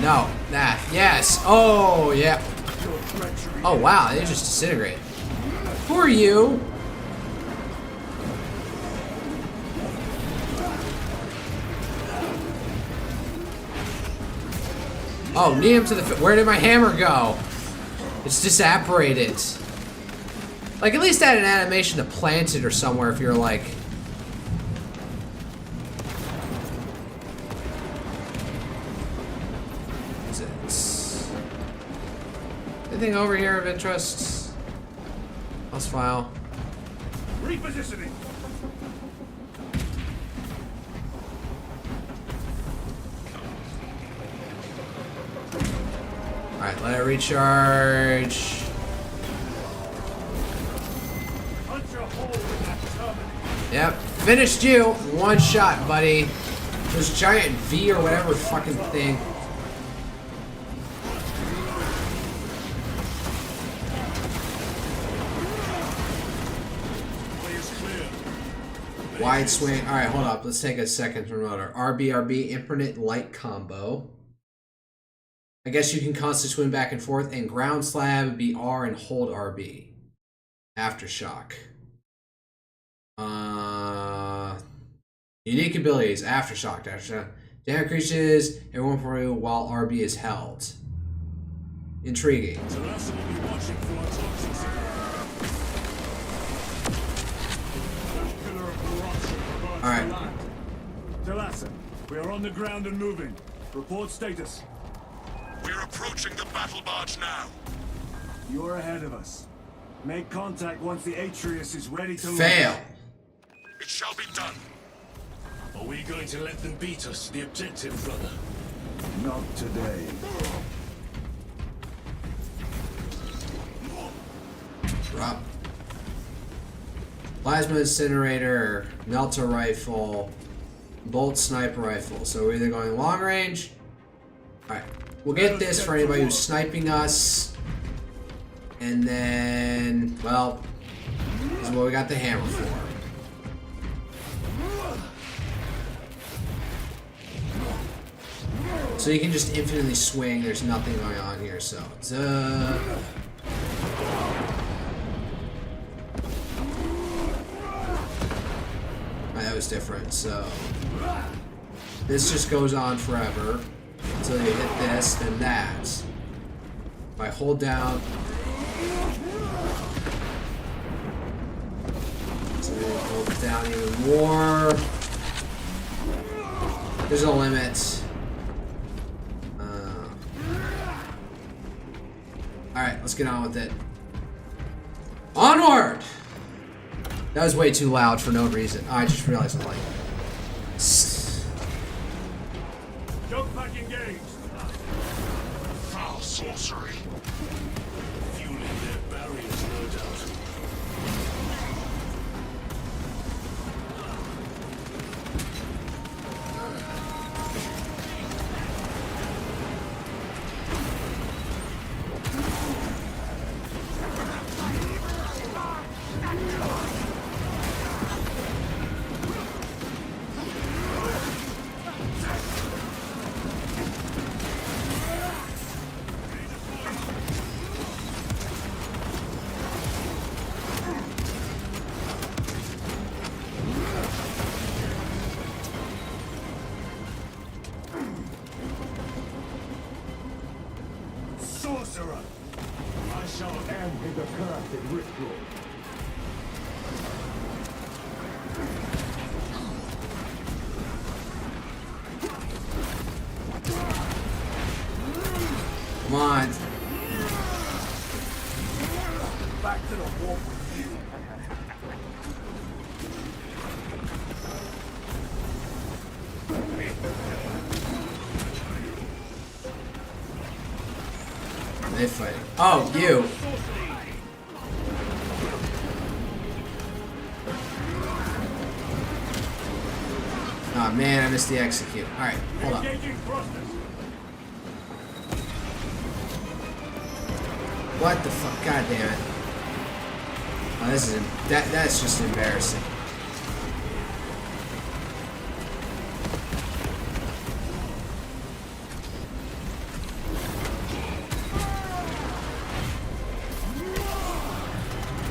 No. Nah. Yes. Oh, yeah. Oh, wow. They just disintegrate. Who are you? Oh, knee him to the... Where did my hammer go? It's disapparated. Like, at least add an animation to plant it or somewhere if you're like... Is it... Anything over here of interest? Let's file. Repositioning. Alright, let it recharge. Yep, finished you. One shot, buddy. This giant V or whatever fucking thing. Wide swing. Alright, hold up. Let's take a second to remember. RB, Impertinent Light combo. I guess you can constantly swing back and forth. And ground slab would be R and hold RB. Aftershock. Unique abilities. Aftershock. Damage increases everyone for you while RB is held. Intriguing. Alright. Talassa, we are on the ground and moving. Report status. We're approaching the battle barge now. You're ahead of us. Make contact once the Atreus is ready to fail. launch. It shall be done. Are we going to let them beat us to the objective, brother? Not today. Drop. Plasma incinerator, melter rifle, bolt sniper rifle. So we're either going long range. Alright. We'll get this for anybody who's sniping us. And then, well, this is what we got the hammer for. So you can just infinitely swing. There's nothing going on here. So it's that was different. So this just goes on forever until you hit this, then that. If I hold down, so then hold it down even more. There's a limit. Alright, let's get on with it. Onward! That was way too loud for no reason. Oh, I just realized I like it. Jump pack engaged. Foul sorcery. Fueling their barriers, no doubt. Sorcerer! I shall end the cursed ritual. Come on. Back to the wall with you. They fighting. Oh, you. Oh man, I missed the execute. Alright, hold up. What the fuck? God damn it. Oh, this is that's just embarrassing.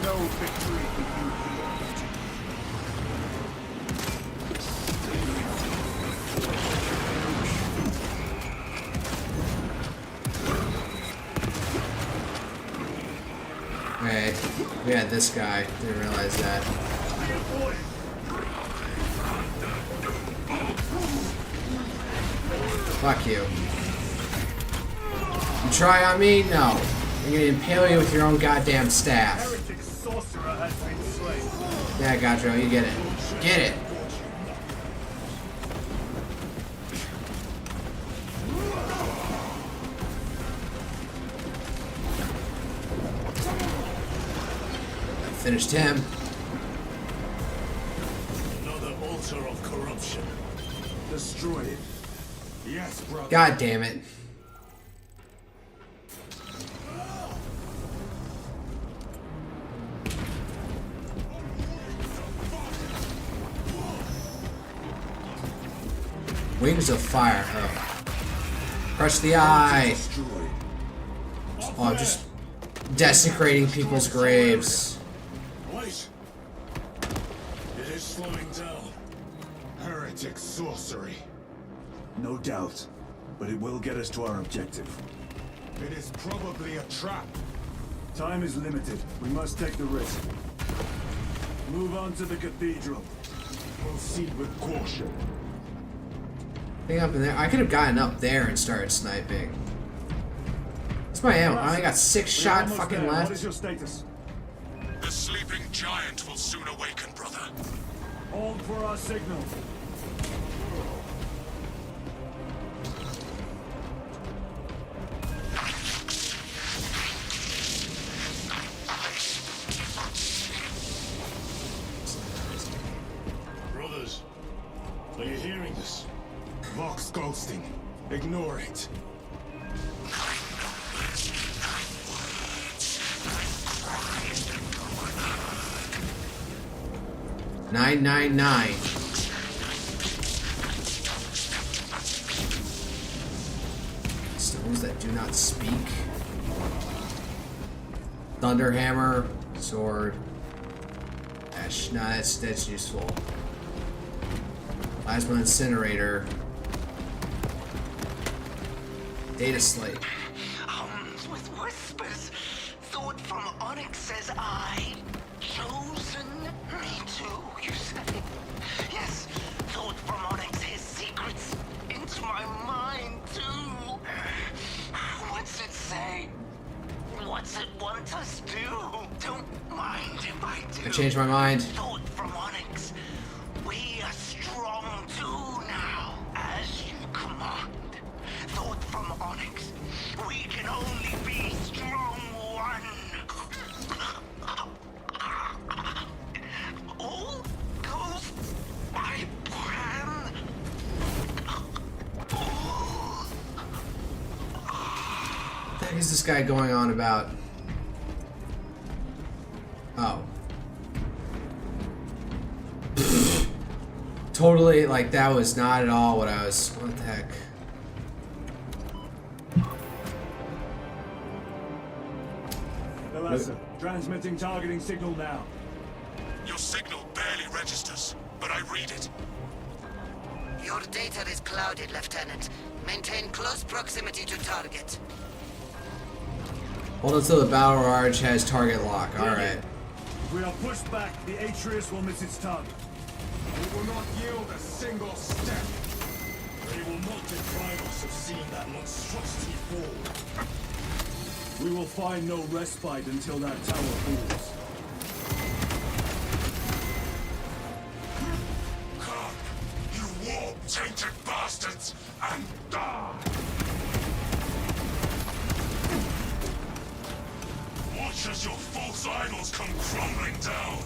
No victory for you here. Right. We had this guy. Didn't realize that. Fuck you. You try on me? No. I'm gonna impale you with your own goddamn staff. Heretic sorcerer has been slain. Yeah, Gaudreau, you get it. Get it. Finished him. Another altar of corruption. Destroy it. Yes, brother. God damn it. Wings of fire. Oh. Crush the eye. Oh, just desecrating people's graves. Wait! It is slowing down. Heretic sorcery. No doubt, but it will get us to our objective. It is probably a trap. Time is limited. We must take the risk. Move on to the cathedral. Proceed with caution. I think up in there. I could have gotten up there and started sniping. What's my ammo? I only got 6 shot fucking left. What is your status? The sleeping giant will soon awaken, brother. Hold for our signal. Brothers, are you hearing this? Vox ghosting. Ignore it. $9.99. Stones that do not speak. Thunderhammer, sword. Ash. Nah, that's useful. Plasma incinerator. Data slate. With whispers, thought from Onyx says I chosen me too, you say? Yes, thought from Onyx his secrets into my mind too. What's it say? What's it want us to do? Don't mind if I do. I changed my mind. Thought from Onyx, we are strong too now, as you command. Thought from Onyx, we can only be strong one. All goes by plan. What the heck is this guy going on about? Oh. Totally, like, that was not at all what I was... What the heck? Elasa, transmitting targeting signal now. Your signal barely registers, but I read it. Your data is clouded, Lieutenant. Maintain close proximity to target. Hold until the battle barge has target lock. Alright. If we are pushed back, the Atreus will miss its target. We will not yield a single step. They will not deprive us of seeing that monstrosity fall. We will find no respite until that tower falls. Come, you warp-tainted bastards, and die! Watch as your false idols come crumbling down!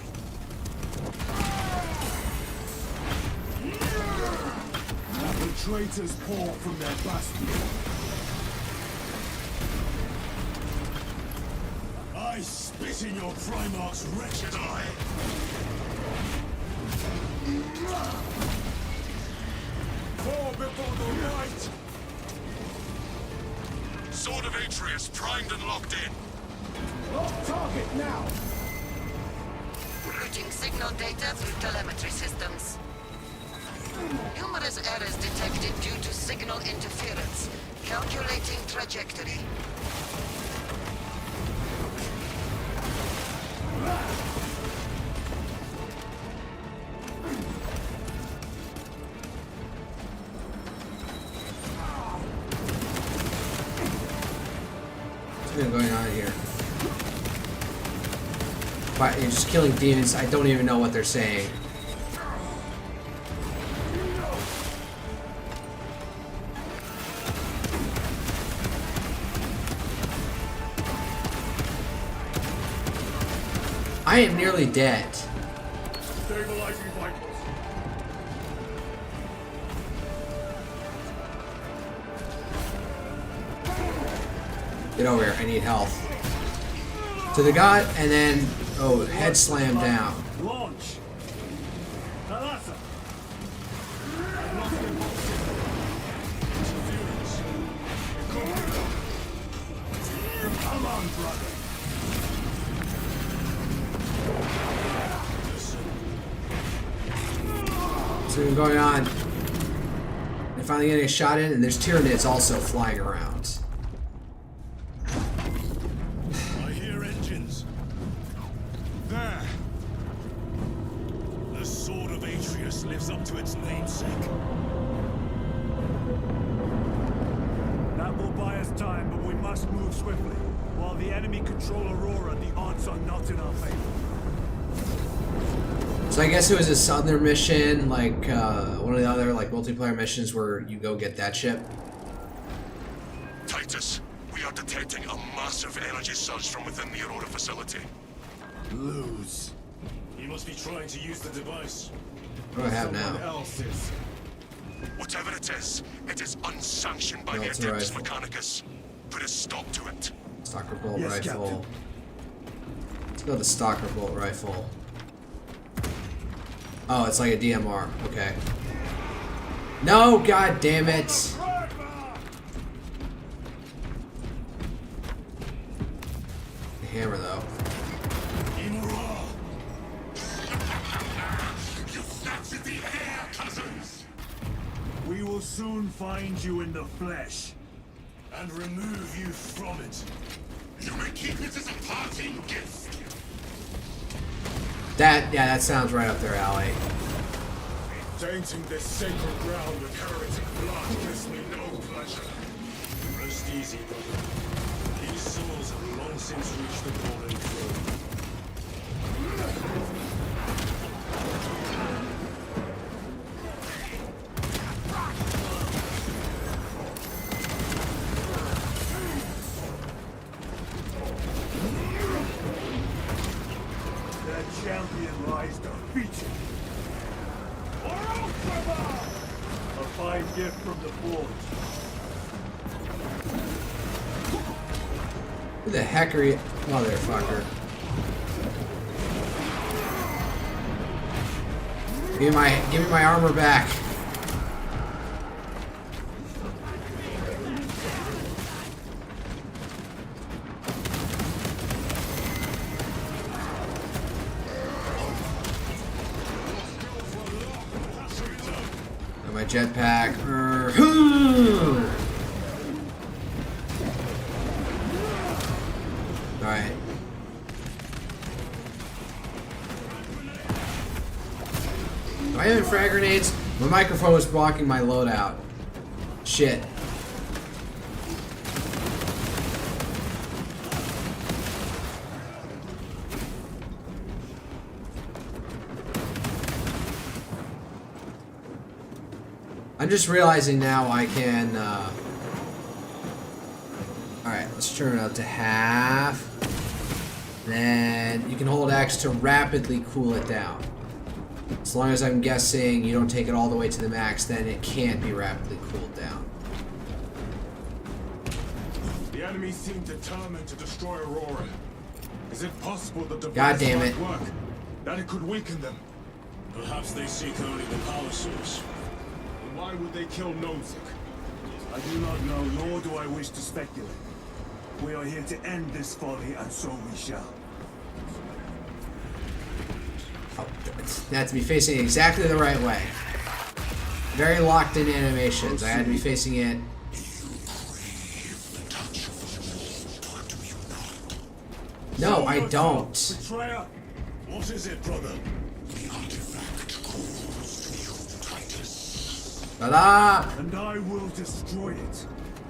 The traitors pour from their bastion. I spit in your Primarch's wretched eye! Fall before the light! Sword of Atreus primed and locked in. Lock target now! Routing signal data through telemetry systems. Numerous errors detected due to signal interference. Calculating trajectory. What's even going on here? But you're just killing demons. I don't even know what they're saying. I am nearly dead. Stabilizing vitals. Get over here. I need health. To the god, and then head slam down. Launch. Elasa. I've lost impulse. brother. What's going on? They're finally getting a shot in, and there's Tyranids also flying around. I hear engines. There. The sword of Atreus lives up to its namesake. That will buy us time, but we must move swiftly. While the enemy control Aurora, the odds are not in our favor. So I guess it was a southern mission, like one of the other like multiplayer missions where you go get that ship. Titus, we are detecting a massive energy surge from within the Aurora facility. Lose. He must be trying to use the device. What do I have Someone now? else is. Whatever it is unsanctioned by No, the it's a Adeptus rifle. Mechanicus. Put a stop to it. Stalker bolt Yes, rifle. Captain. Let's go with the stalker bolt rifle. Oh, it's like a DMR. Okay. No, god damn it. The hammer though. You snatched the air, cousins! We will soon find you in the flesh. And remove you from it. You may keep it as a parting gift. That sounds right up their alley. Tainting this sacred ground with heretic blood gives me no pleasure. Rest easy, brother. These souls have long since reached the golden throne. That champion lies defeated. A fine gift from the forge. Who the heck are you? Motherfucker. Give me my armor back. Got my jetpack. Alright. Do I have any frag grenades? My microphone was blocking my loadout. Shit. I'm just realizing now I can, alright, let's turn it up to half. Then you can hold X to rapidly cool it down. As long as I'm guessing you don't take it all the way to the max, then it can't be rapidly cooled down. The enemy seem determined to destroy Aurora. Is it possible that the God damn might it. work? That it could weaken them? Perhaps they seek only the power source. Then why would they kill Nozick? I do not know, nor do I wish to speculate. We are here to end this folly, and so we shall. Oh, that had to be facing it exactly the right way. Very locked in animations. I had to be facing it. No, I don't. Betrayer! What is it, brother? The artifact caused you, Titus. Ta-da! And I will destroy it.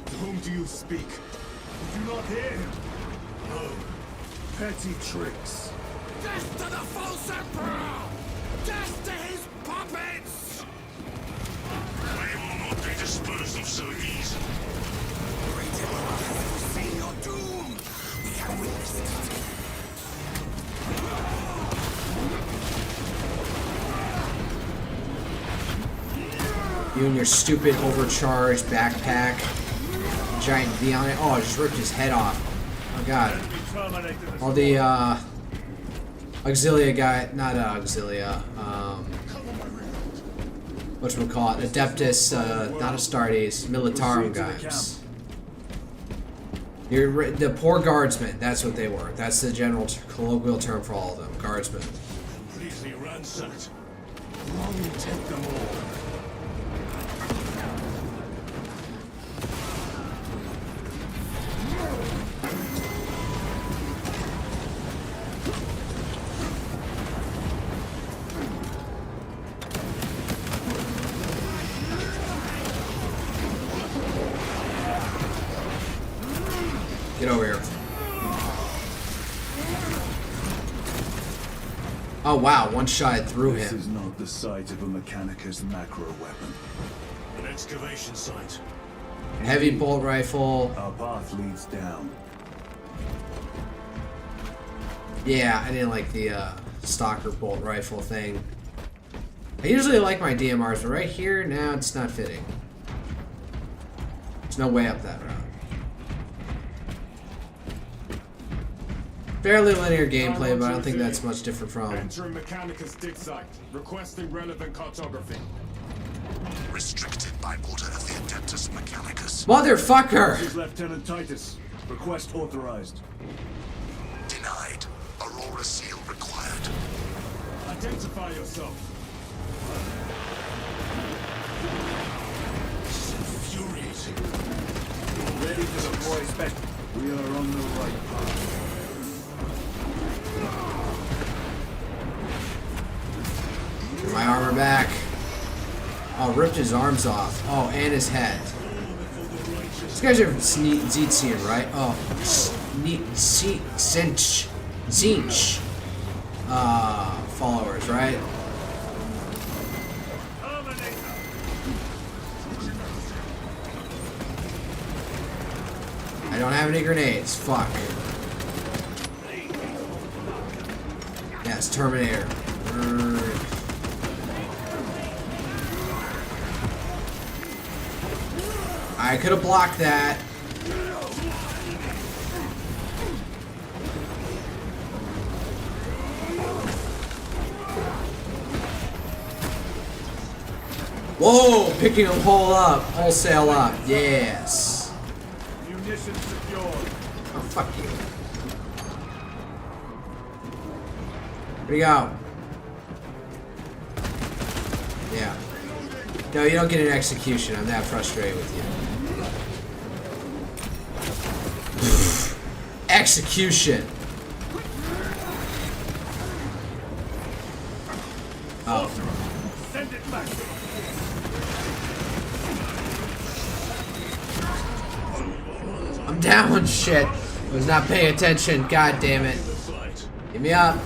To whom do you speak? Did you not hear him? No. Petty tricks. Death to the false emperor! Death to his puppets! They will not be disposed of so easily. Great Emperor has foreseen your doom! We have witnessed it. You and your stupid overcharged backpack. Giant V on it. Oh, I just ripped his head off. Oh god. All the Auxilia guy, not Auxilia, whatchamacallit, Adeptus, not Astartes, Militarum guys. The poor guardsmen. That's what they were. That's the general colloquial term for all of them. Guardsmen. Completely ransacked. Long take them all. Get over here. Oh wow, one shot through him. This is not the site of a Mechanicus macro weapon. An excavation site. Heavy bolt rifle. Our path leads down. Yeah, I didn't like the stalker bolt rifle thing. I usually like my DMRs, but right here, now it's not fitting. There's no way up that route. Fairly linear gameplay, but I don't think that's much different from... Entering Mechanicus dig site. Requesting relevant cartography. Restricted by order of the Adeptus Mechanicus. Motherfucker! This is Lieutenant Titus. Request authorized. Denied. Aurora seal required. Identify yourself. This is infuriating. Ready to deploy special. We are on the right path. Get my armor back. Oh, ripped his arms off. Oh, and his head. These guys are Zeetsian, right? Oh, Zinch. Followers, right? I don't have any grenades. Fuck. Yes, Terminator. I could have blocked that. Whoa! Picking them wholesale up. Yes. Munitions secured. Oh, fuck you. Here we go. Yeah. No, you don't get an execution. I'm that frustrated with you. Execution. Oh. Send it back. I'm down. Shit. I was not paying attention. God damn it. Give me up.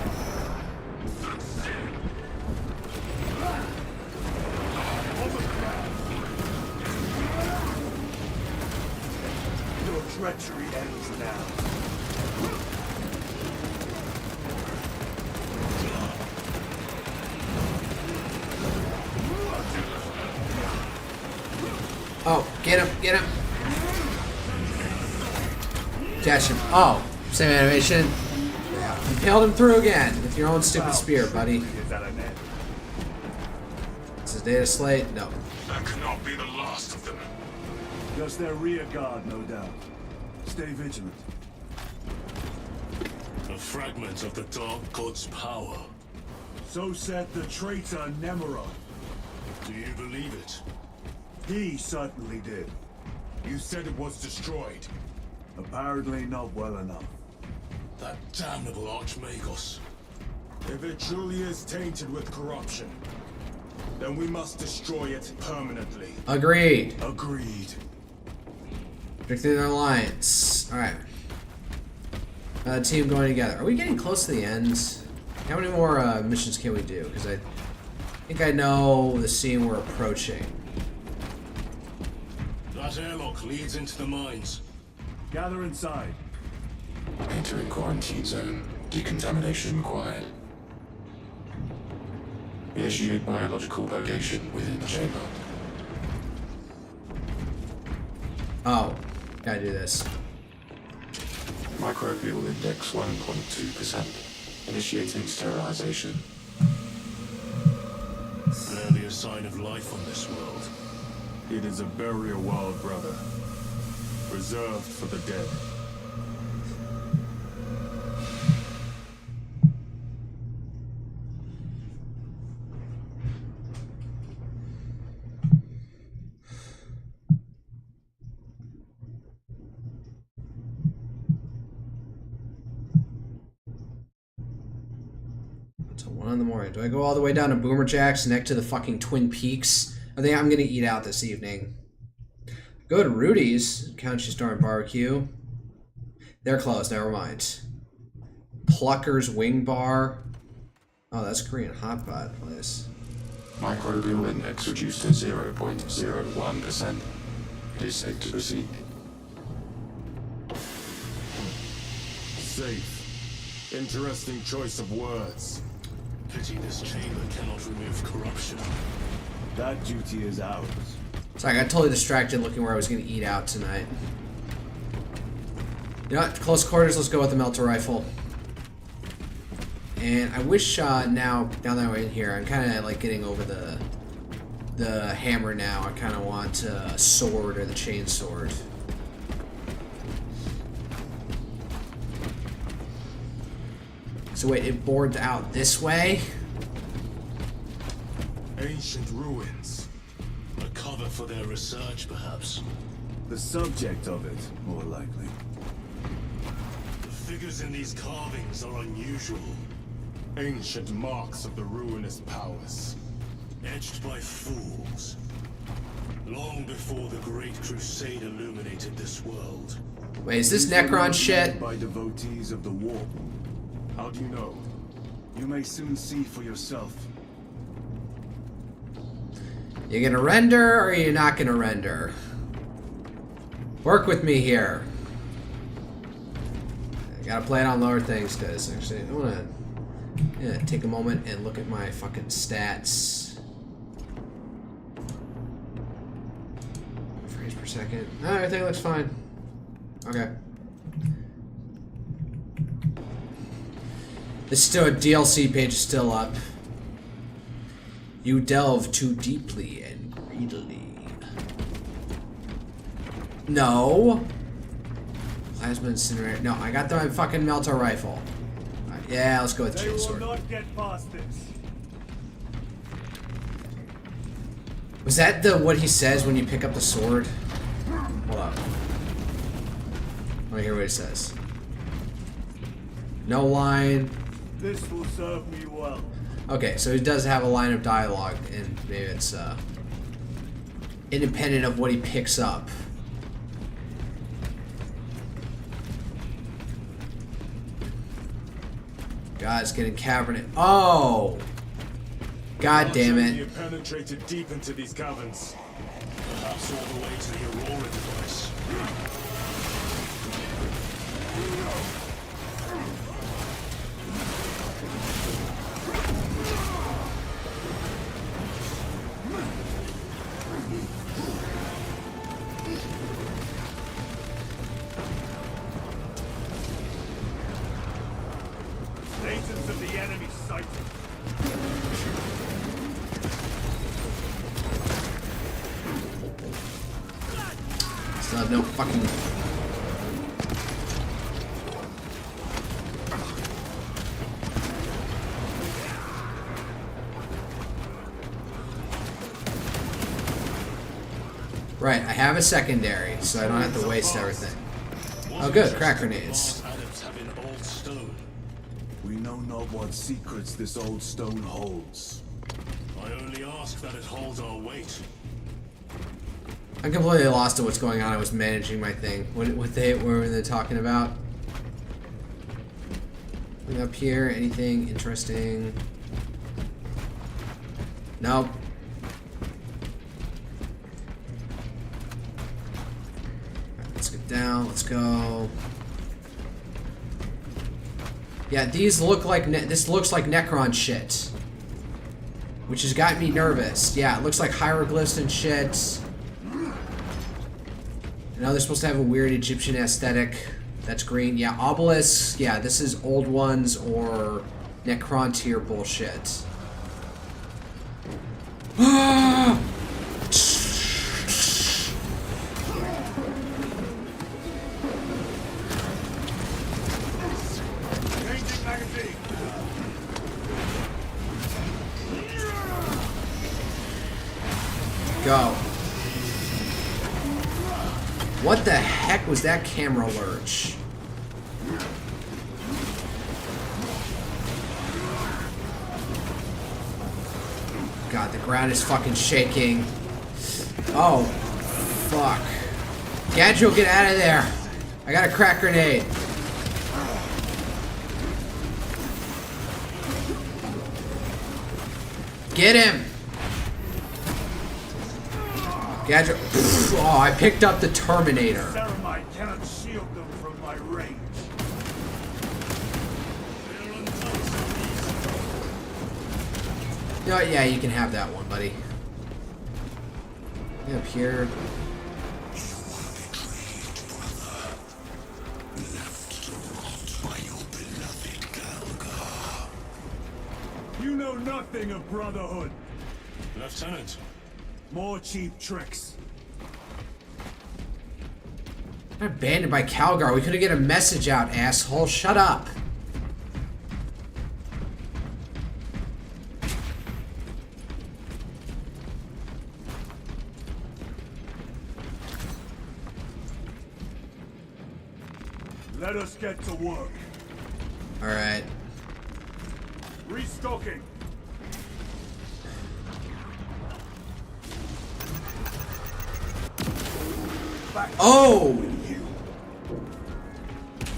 Your treachery ends now. Oh, get him, get him. Catch him. Oh, same animation. Yeah. Impaled him through again with your own stupid spear, buddy. This is data slate? No. That cannot be the last of them. Just their rear guard, no doubt. Stay vigilant. A fragment of the Dark God's power. So said the traitor Nemeroth. Do you believe it? He certainly did. You said it was destroyed. Apparently not well enough. That damnable Archmagos. If it truly is tainted with corruption, then we must destroy it permanently. Agreed. Agreed. Predicting their alliance. Alright. Team going together. Are we getting close to the end? How many more missions can we do? Because I think I know the scene we're approaching. That airlock leads into the mines. Gather inside. Entering quarantine zone. Decontamination required. Initiate biological purgation within the chamber. Oh, gotta do this. Microbial index 1.2%. Initiating sterilization. Barely a sign of life on this world. It is a burial world, brother. Reserved for the dead. Till 1 in the morning. Do I go all the way down to Boomer Jack's next to the fucking Twin Peaks? I think I'm gonna eat out this evening. Go to Rudy's, Country Store and Barbecue. They're closed, never mind. Plucker's Wing Bar. Oh, that's Korean hot pot place. Microbial index reduced to 0.01%. It is safe to proceed. Safe. Interesting choice of words. Pity this chamber cannot remove corruption. That duty is ours. Sorry, I got totally distracted looking where I was going to eat out tonight. You know what? Close quarters, let's go with the melter rifle. And I wish now that I'm in here, I'm kind of like getting over the hammer now. I kind of want a sword or the chain sword. So wait, it boards out this way? Ancient ruins. A cover for their research, perhaps. The subject of it, more likely. The figures in these carvings are unusual. Ancient marks of the ruinous powers. Etched by fools. Long before the Great Crusade illuminated this world. Wait, is this Necron shit? By devotees of the war. How do you know? You may soon see for yourself. You gonna render or are you not gonna render? Work with me here. I gotta play it on lower things, guys. Actually, I wanna take a moment and look at my fucking stats. Frames per second. Oh, everything looks fine. Okay. This still a DLC page is still up. You delve too deeply and greedily. No. Plasma incinerator. No, I got the fucking melter rifle. Right, yeah, let's go with They chain will sword. not get past this. Was that the what he says when you pick up the sword? Hold up. Let me hear what he says. No line. This will serve me well. Okay, so he does have a line of dialogue, and maybe it's independent of what he picks up. God, it's getting cavernous. Oh! God damn it. You penetrated deep into these caverns. Perhaps all the way to the Aurora device. Agents of the enemy sighted. Still have no fucking... Right, I have a secondary, so I don't have to waste everything. Oh good, crack grenades. We know not what secrets this old stone holds. I only ask that it holds our weight. I'm completely lost to what's going on. I was managing my thing. What were they talking about? Nothing up here, anything interesting? Nope. Right, let's get down, let's go. Yeah, these look like, this looks like Necron shit. Which has got me nervous. Yeah, it looks like hieroglyphs and shit. I know they're supposed to have a weird Egyptian aesthetic. That's green. Yeah, obelisks. Yeah, this is old ones or Necron tier bullshit. Go. What the heck was that camera lurch? god, the ground is fucking shaking. Oh, fuck. Gadget, get out of there. I got a crack grenade. Get him. Gadget. Oh, I picked up the Terminator. Ceramite cannot shield them from my range. You know what? Yeah, you can have that one, buddy. Get up here. You know nothing of brotherhood. Lieutenant. More cheap tricks. I'm abandoned by Calgar. We couldn't get a message out, asshole. Shut up. Let us get to work. Alright. Restocking. Oh!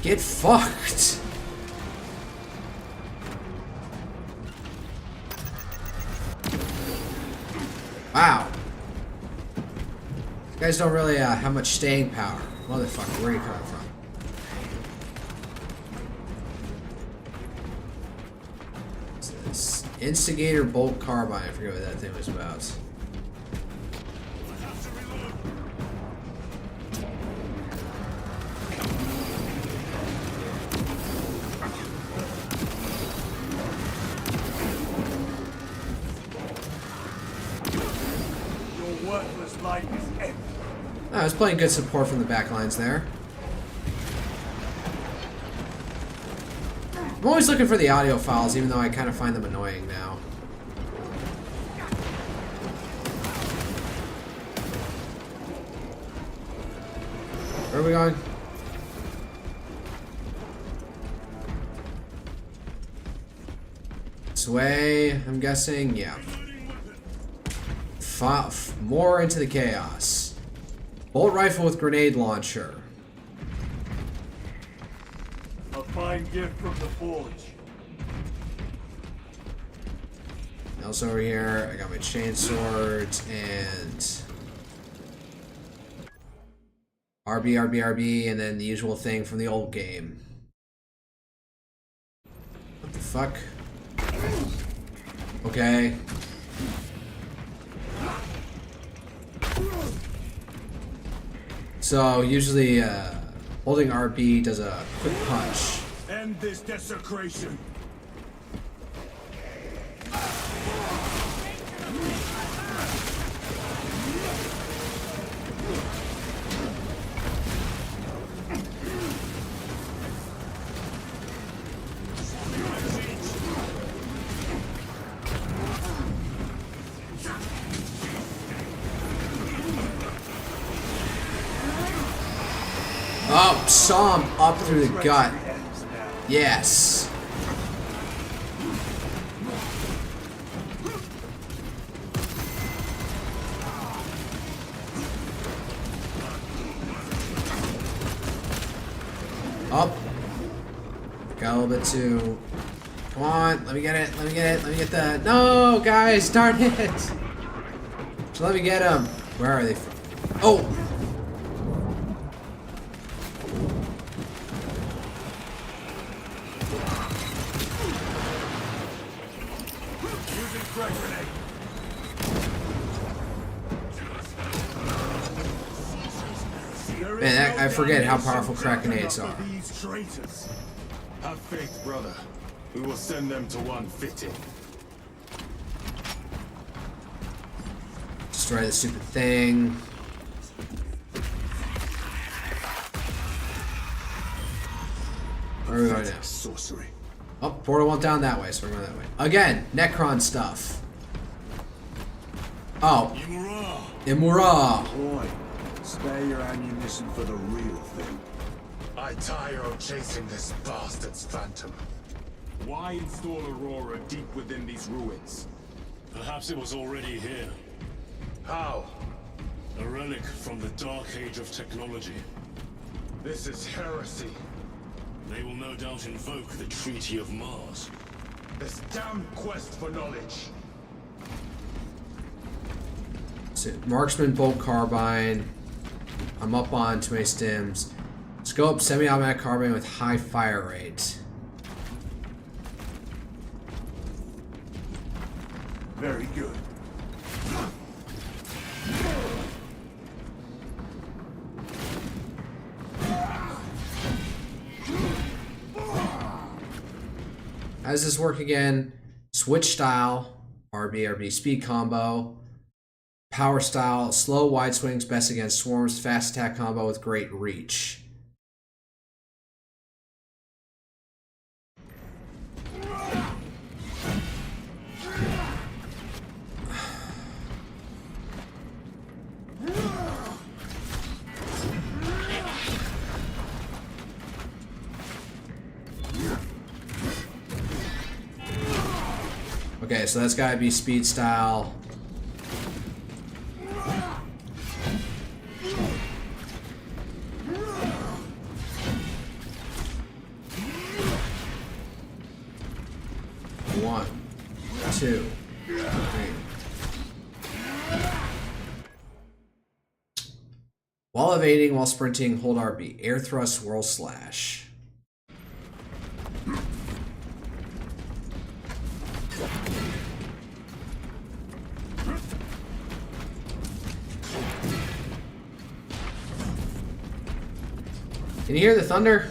Get fucked. Wow. You guys don't really have much staying power. Motherfucker, where are you coming from? Instigator bolt carbine. I forget what that thing was about. Your worthless life is empty. I was playing good support from the back lines there. I'm always looking for the audio files, even though I kind of find them annoying now. Where are we going? This way, I'm guessing? Yeah. More into the chaos. Bolt rifle with grenade launcher. A fine gift from the forge. Else over here, I got my chain swords and RB, and then the usual thing from the old game. What the fuck? Okay. So usually holding RB does a quick punch. End this desecration. Oh, saw him up through the gut. Yes. Up. Got a little bit too. Come on, let me get it. Let me get it. Let me get that. No, guys, darn it. So let me get them. Where are they from? Oh. Man, I forget how powerful crack grenades are. Have faith, brother. We will send them to one fitting. Destroy the stupid thing. Where are we going now? Sorcery. Oh, portal went down that way, so we're going that way. Again, Necron stuff. Oh. Imura. Boy, spare your ammunition for the real thing. I tire of chasing this bastard's phantom. Why install Aurora deep within these ruins? Perhaps it was already here. How? A relic from the Dark Age of technology. This is heresy. They will no doubt invoke the Treaty of Mars. This damn quest for knowledge. So, marksman, bolt carbine. I'm up on 2 stims. Scope, semi-automatic carbine with high fire rate. Very good. How does this work again? Switch style, RB, speed combo. Power style, slow wide swings, best against swarms, fast attack combo with great reach. Okay, so that's gotta be speed style. One, two, three. While evading, while sprinting, hold RB. Air thrust, whirl slash. Can you hear the thunder?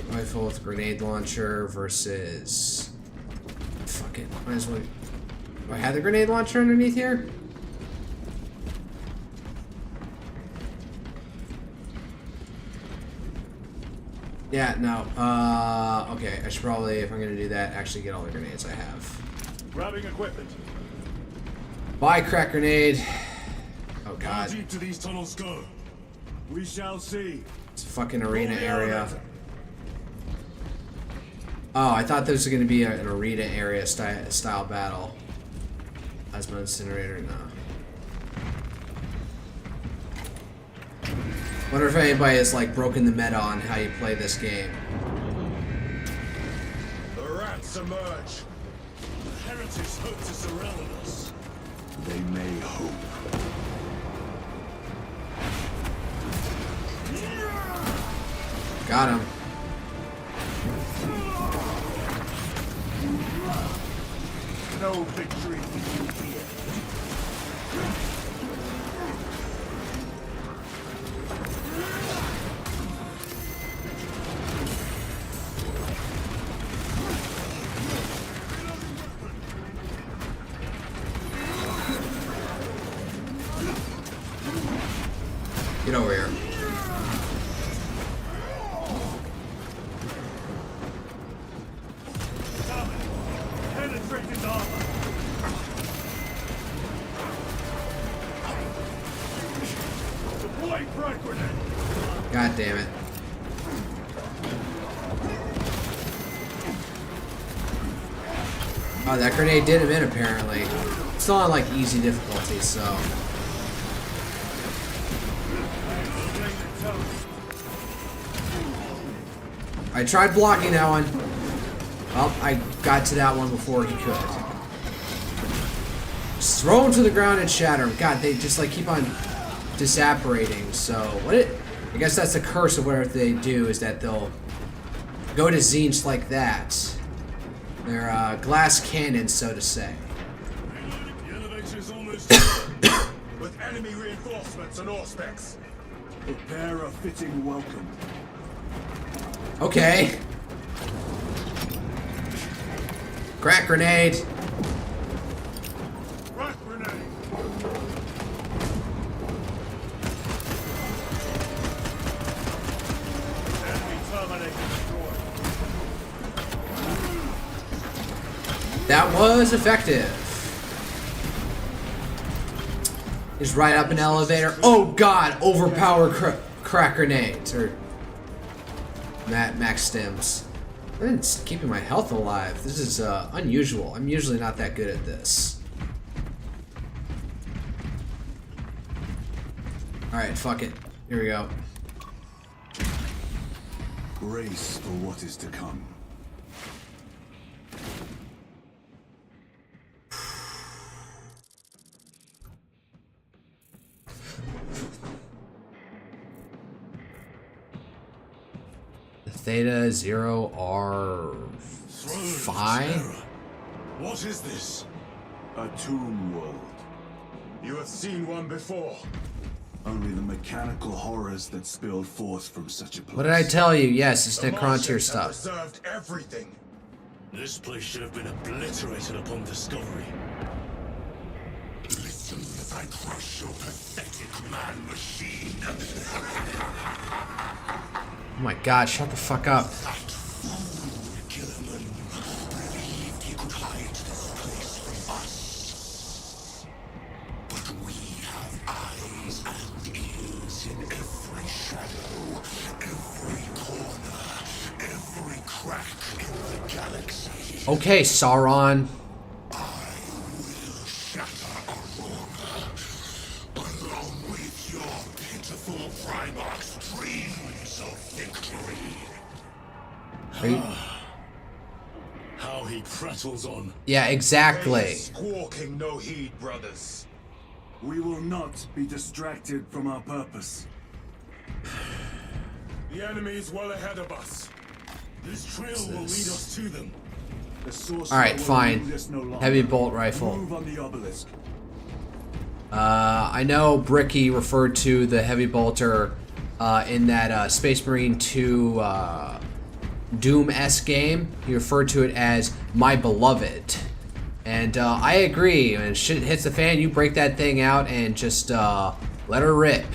Rifle with grenade launcher versus... Fuck it. Might as well... Do I have the grenade launcher underneath here? Yeah, no. Okay, I should probably, if I'm gonna do that, actually get all the grenades I have. Grabbing equipment. Buy crack grenade. Oh god. How deep do these tunnels go? We shall see. It's a fucking arena area. Oh, I thought this was gonna be an arena area style battle. Plasma incinerator, no. Wonder if anybody has like broken the meta on how you play this game. The rats emerge. The heretics hope to surround us. They may hope. Got him. No victory for you here. Get over here. Penetrating armor. Deploy frag grenade. God damn it. Oh, that grenade did him in apparently. It's not on like easy difficulty, so. I tried blocking that one. Well, I got to that one before he could. Just throw him to the ground and shatter him. God, they just like keep on disapparating. So I guess that's the curse of whatever they do, is that they'll go to Zinch like that. They're glass cannons, so to say. The elevator is almost With enemy reinforcements and auspex. Prepare a fitting welcome. Okay. Crack grenade. Frag grenade. Enemy That was effective. Is right up an elevator. Oh god, overpower crack grenades or max stims. I'm keeping my health alive. This is unusual. I'm usually not that good at this. Alright, fuck it. Here we go. Brace for what is to come. Theta 0R5? What is this? A tomb world. You have seen one before. Only the mechanical horrors that spilled forth from such a place. What did I tell you? Yes, it's The Necrontyr Martians have stuff. preserved everything. This place should have been obliterated upon discovery. Listen as I crush your pathetic man machine. Oh my god, shut the fuck up. Gilliman believed he could hide this place from us. But we have eyes and ears in every shadow, every corner, every crack in the galaxy. Okay, Sauron. I will shatter Aurora, along with your pitiful Primarch's dreams of victory. Are you... How he prattles on. Yeah, exactly. Squawking no heed, brothers. We will not be distracted from our purpose. The enemy is well ahead of us. This trail will lead us to them. The sorcerer Alright, will fine. rule this no longer. Heavy bolt rifle. Move on the obelisk. I know Bricky referred to the heavy bolter in that Space Marine 2 Doom-esque game. He referred to it as my beloved. And I agree. When shit hits the fan, you break that thing out and just let her rip.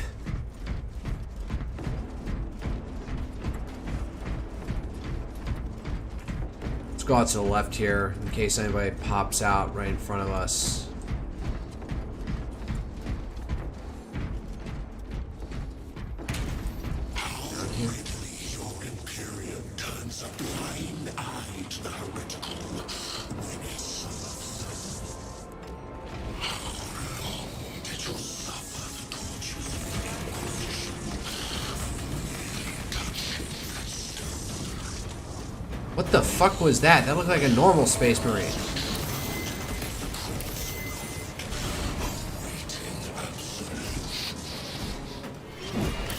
Let's go out to the left here in case anybody pops out right in front of us. What the fuck was that? That looked like a normal Space Marine.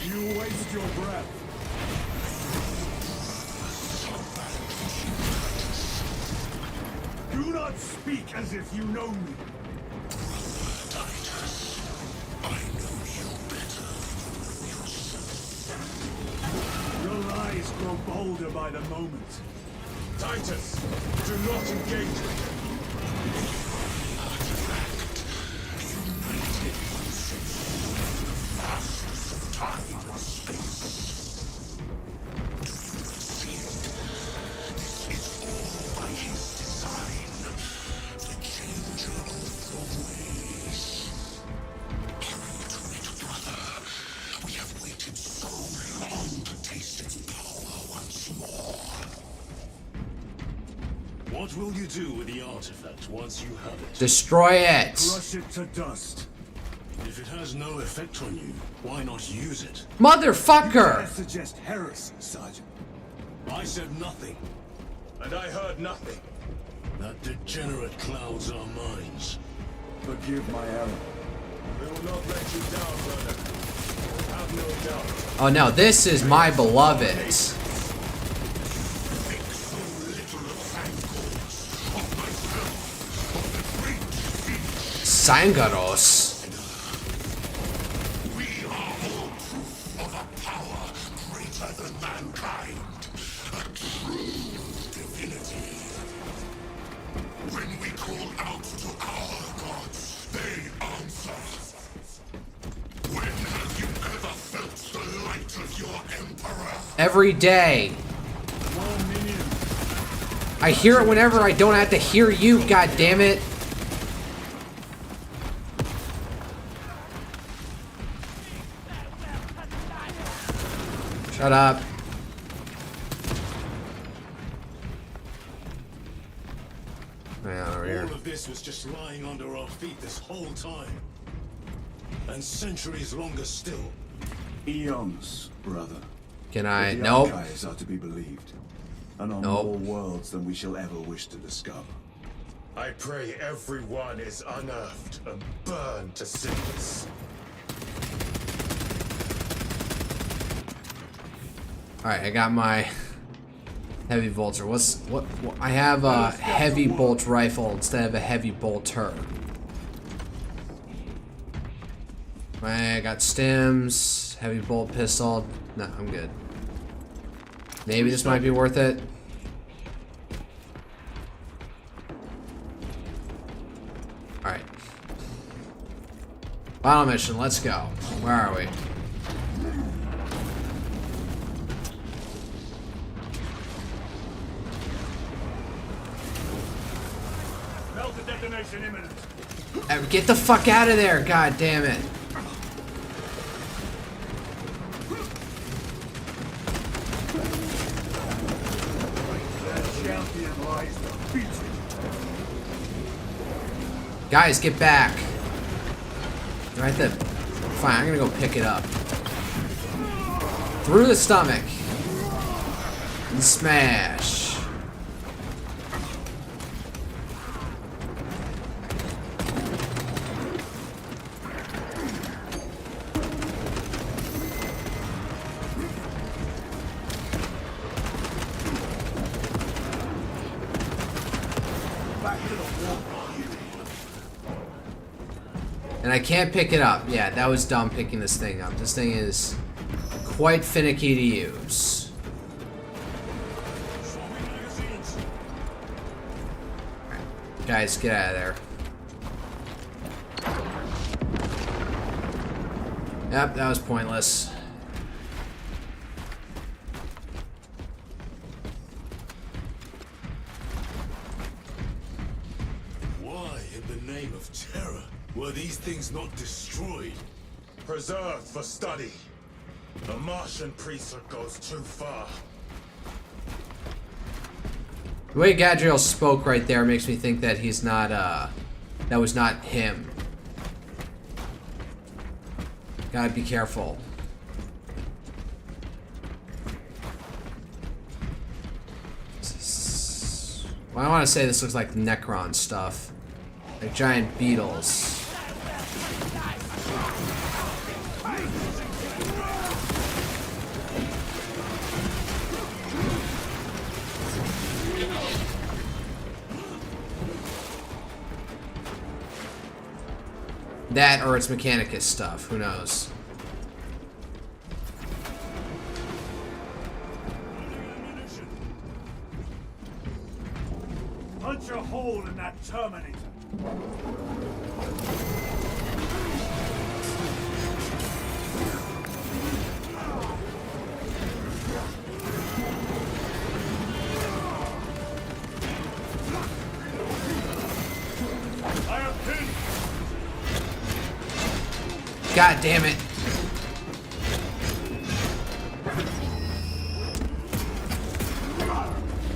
You waste your breath. Do not speak as if you know me. Your lies grow bolder by the moment. Titus, do not engage with him. What will you do with the artifact once you have it? Destroy it! Crush it to dust. If it has no effect on you, why not use it? Motherfucker! I suggest heresy, Sergeant. I said nothing. And I heard nothing. That degenerate clouds our minds. Forgive my error. We will not let you down, brother. Have no doubt. Oh no, this is my beloved. Sangaros. We are all proof of a power greater than mankind. A true divinity. When we call out to our gods, they answer. When have you ever felt the light of your emperor? Every day. More minions. I hear it whenever I don't have to hear you, god damn it. Shut up. All of this was just lying under our feet this whole time. And centuries longer still. Eons, brother. Can I? The Nope. archives are to be believed. And on Nope. more worlds than we shall ever wish to discover. I pray everyone is unearthed and burned to cinders. Alright, I got my heavy bolter. What I have a heavy bolt rifle instead of a heavy bolter. I got stims, heavy bolt pistol. No, I'm good. Maybe this might be worth it. Alright. Final mission, let's go. Where are we? Delta detonation imminent. Get the fuck out of there, god damn it. Champion lies defeated. Guys, get back. Right there. Fine, I'm gonna go pick it up. Through the stomach. And smash. And I can't pick it up. Yeah, that was dumb picking this thing up. This thing is quite finicky to use. Right. Guys, get out of there. Yep, that was pointless. Why, in the name of terror, were these things not destroyed? Preserved for study. The Martian priesthood goes too far. The way Gadriel spoke right there makes me think that he's not, that was not him. Gotta be careful. Well, I want to say this looks like Necron stuff. Like giant beetles. That or it's Mechanicus stuff, who knows. Punch a hole in that Terminator. I am pinned. God damn it.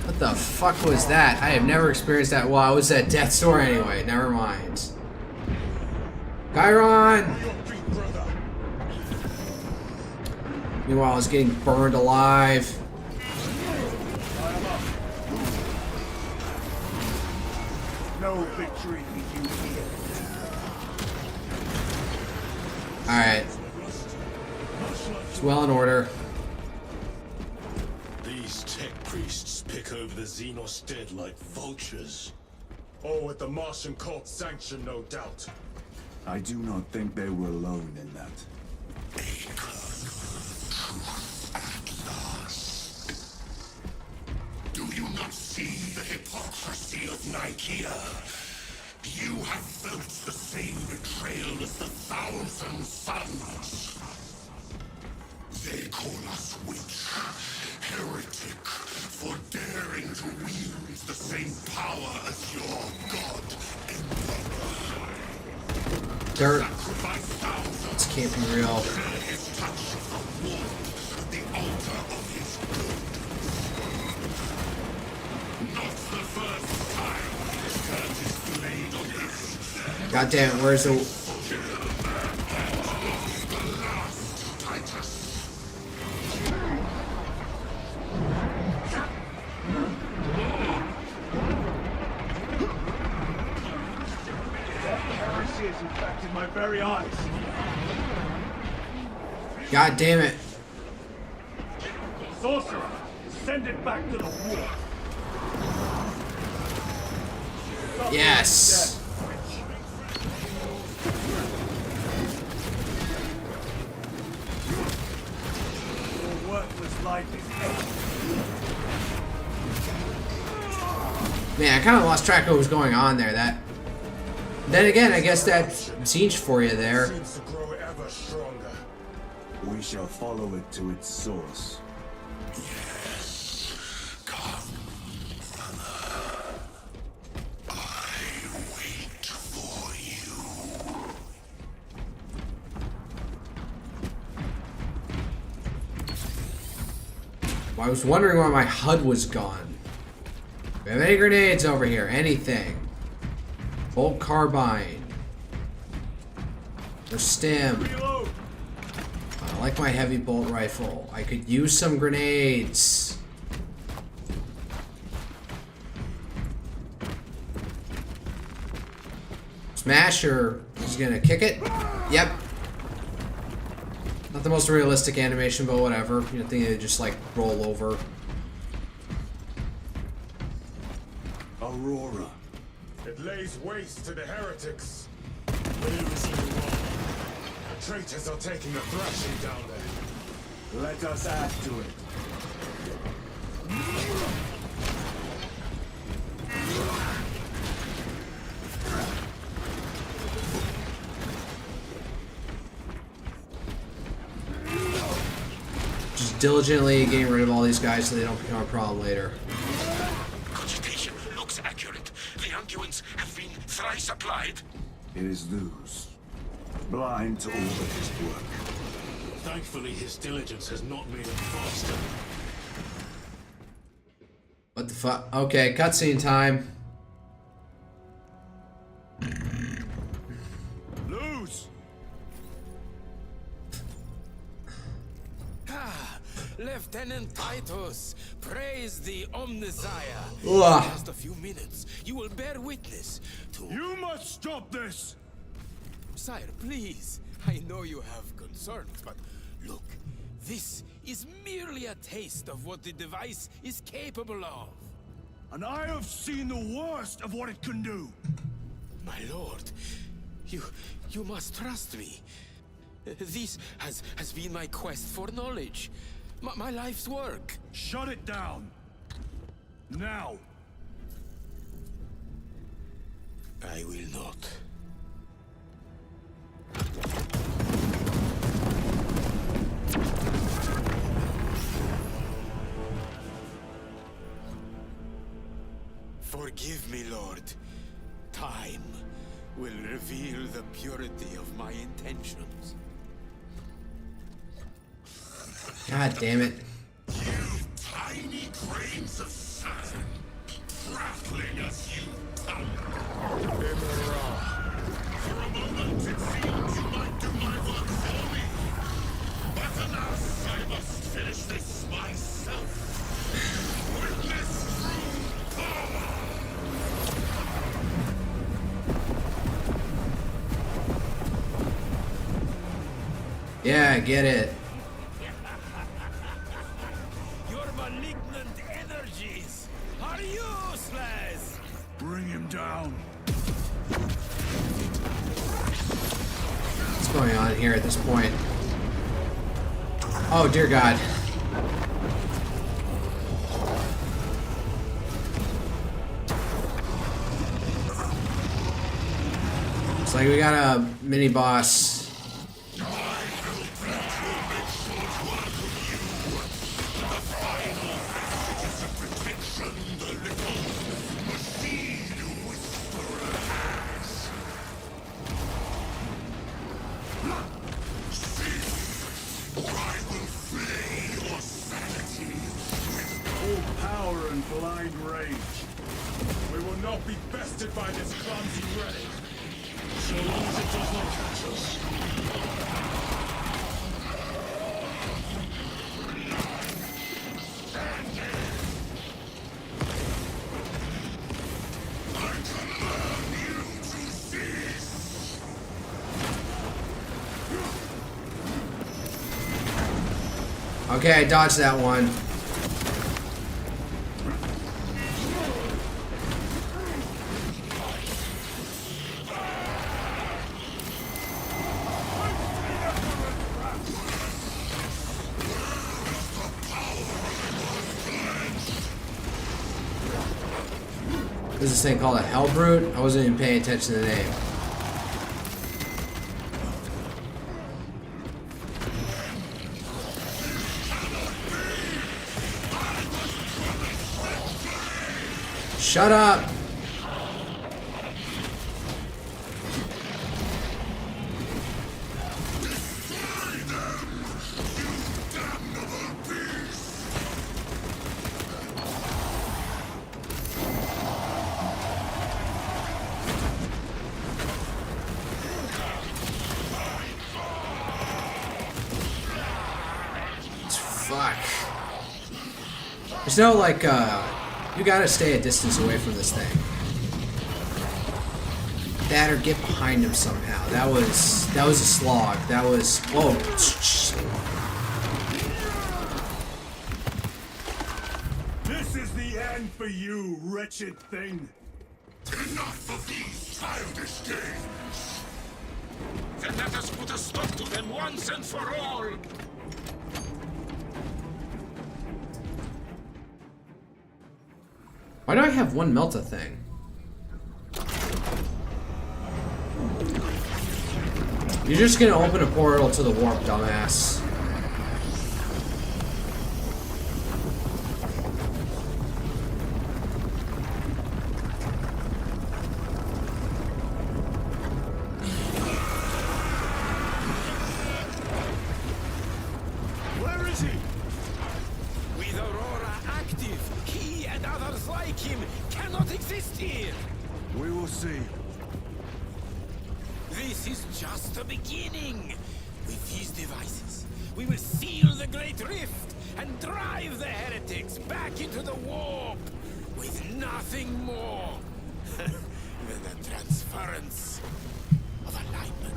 What the fuck was that? I have never experienced that. Well, I was at death's door anyway. Never mind. Chiron! Meanwhile, I was getting burned alive. No victory for you here. Alright. It's well in order. These tech priests pick over the Xenos dead like vultures. Oh, with the Martian cult's sanction, no doubt. I do not think they were alone in that. Do you not see the hypocrisy of Nicaea? You have felt the same betrayal as the Thousand Sons. They call us witch, heretic, for daring to wield the same power as your god, Dirt. Sacrifice thousands. This can't be real. His touch of the warmth, the altar of his good. Not the first time he turned his blade on his. God damn it, where's the... Heresy has infected my very eyes. God damn it. Sorcerer, send it back to the war. Yes. Your worthless life is empty. Man, I kind of lost track of what was going on there. Then again, I guess that's siege for you there. Seems to grow ever stronger. We shall follow it to its source. Yes. Come, Mother. I wait for you. Well, I was wondering why my HUD was gone. Do we have any grenades over here? Anything? Bolt carbine. Or stim. I like my heavy bolt rifle. I could use some grenades. Smasher is gonna kick it. Yep. Not the most realistic animation, but whatever. You don't think they just like roll over. Aurora. It lays waste to the heretics. Where is he wrong? The traitors are taking a thrashing down there. Let us add to it. Just diligently getting rid of all these guys so they don't become a problem later. Cogitation looks accurate. The unguents have been thrice applied. It is Luz. Blind to all of his work. Thankfully, his diligence has not made him faster. What the fuck? Okay, cutscene time. Luz! Lieutenant Titus, praise the Omnissiah. Ugh. In just a few minutes, you will bear witness to... You must stop this! Sire, please. I know you have concerns, but look, this is merely a taste of what the device is capable of. And I have seen the worst of what it can do. My lord, you must trust me. This has been my quest for knowledge. My life's work. Shut it down. Now. I will not. Forgive me, Lord. Time will reveal the purity of my intentions. God damn it. You tiny grains of sand, prattling as you come. For a moment it seemed you might do my work for me. But alas, I must finish this myself. Witness true power! Yeah, I get it. Your malignant energies are useless! Bring him down. What's going on here at this point? Oh, dear God. Looks like we got a mini boss. and blind rage. We will not be bested by this clumsy relic, so long as it does not catch us. Okay, I dodged that one. What is this thing called, a Hell Brute? I wasn't even paying attention to the name. Shut up! Fuck. There's no, like, you gotta stay a distance away from this thing. That or get behind him somehow. That was a slog. That was, whoa. This is the end for you, wretched thing. Enough of these childish games. Then let us put a stop to them once and for all. Why do I have one Melta thing? You're just gonna open a portal to the warp, dumbass. Where is he? With Aurora active, he and others like him cannot exist here. We will see. This is just the beginning. With these devices, we will seal the Great Rift and drive the heretics back into the warp with nothing more than the transference of alignment.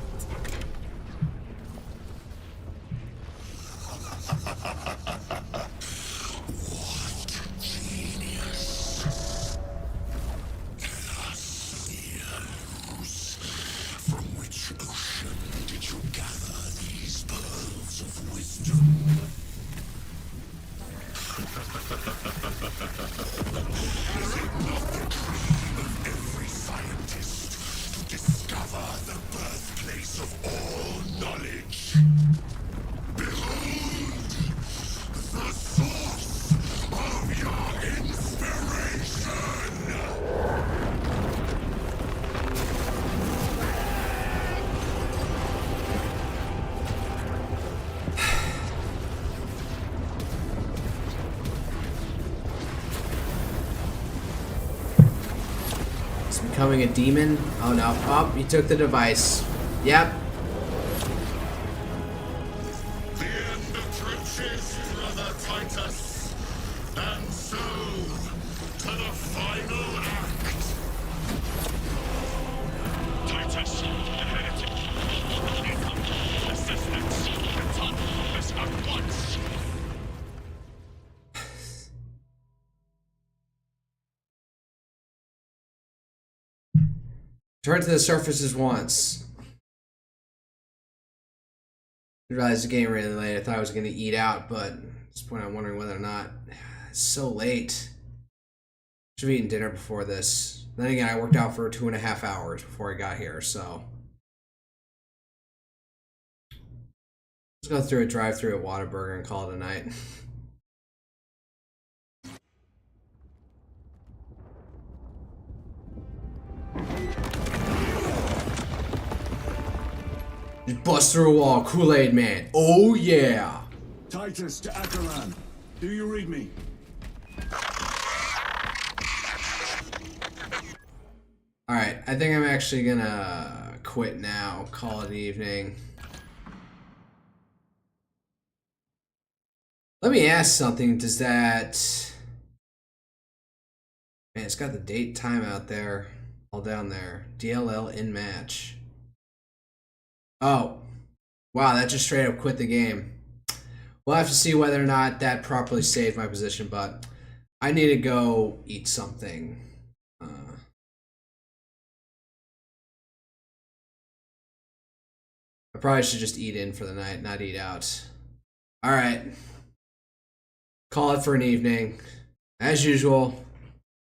What genius! Cassius, from which ocean did you gather these pearls of wisdom? Is it not the dream of every scientist to discover the birthplace of all knowledge? Behold, the source of your inspiration! It's becoming a demon. Oh no. Oh, you took the device. Yep. The end of trenches, brother Titus. And so, to the final act. Titus, the heretic. Assistance. Return this at once. Turn to the surfaces once. I realized the game really late. I thought I was going to eat out, but at this point I'm wondering whether or not. It's so late. Should have eaten dinner before this. Then again, I worked out for 2.5 hours before I got here, so. Let's go through a drive-through at Whataburger and call it a night. Just bust through a wall, Kool-Aid Man. Oh yeah. Titus to Acheran. Do you read me? Alright, I think I'm actually gonna quit now. Call it an evening. Let me ask something. Does that... Man, it's got the date time out there. All down there. DLL in match. Oh. Wow, that just straight up quit the game. We'll have to see whether or not that properly saved my position, but I need to go eat something. I probably should just eat in for the night, not eat out. Alright. Call it for an evening. As usual,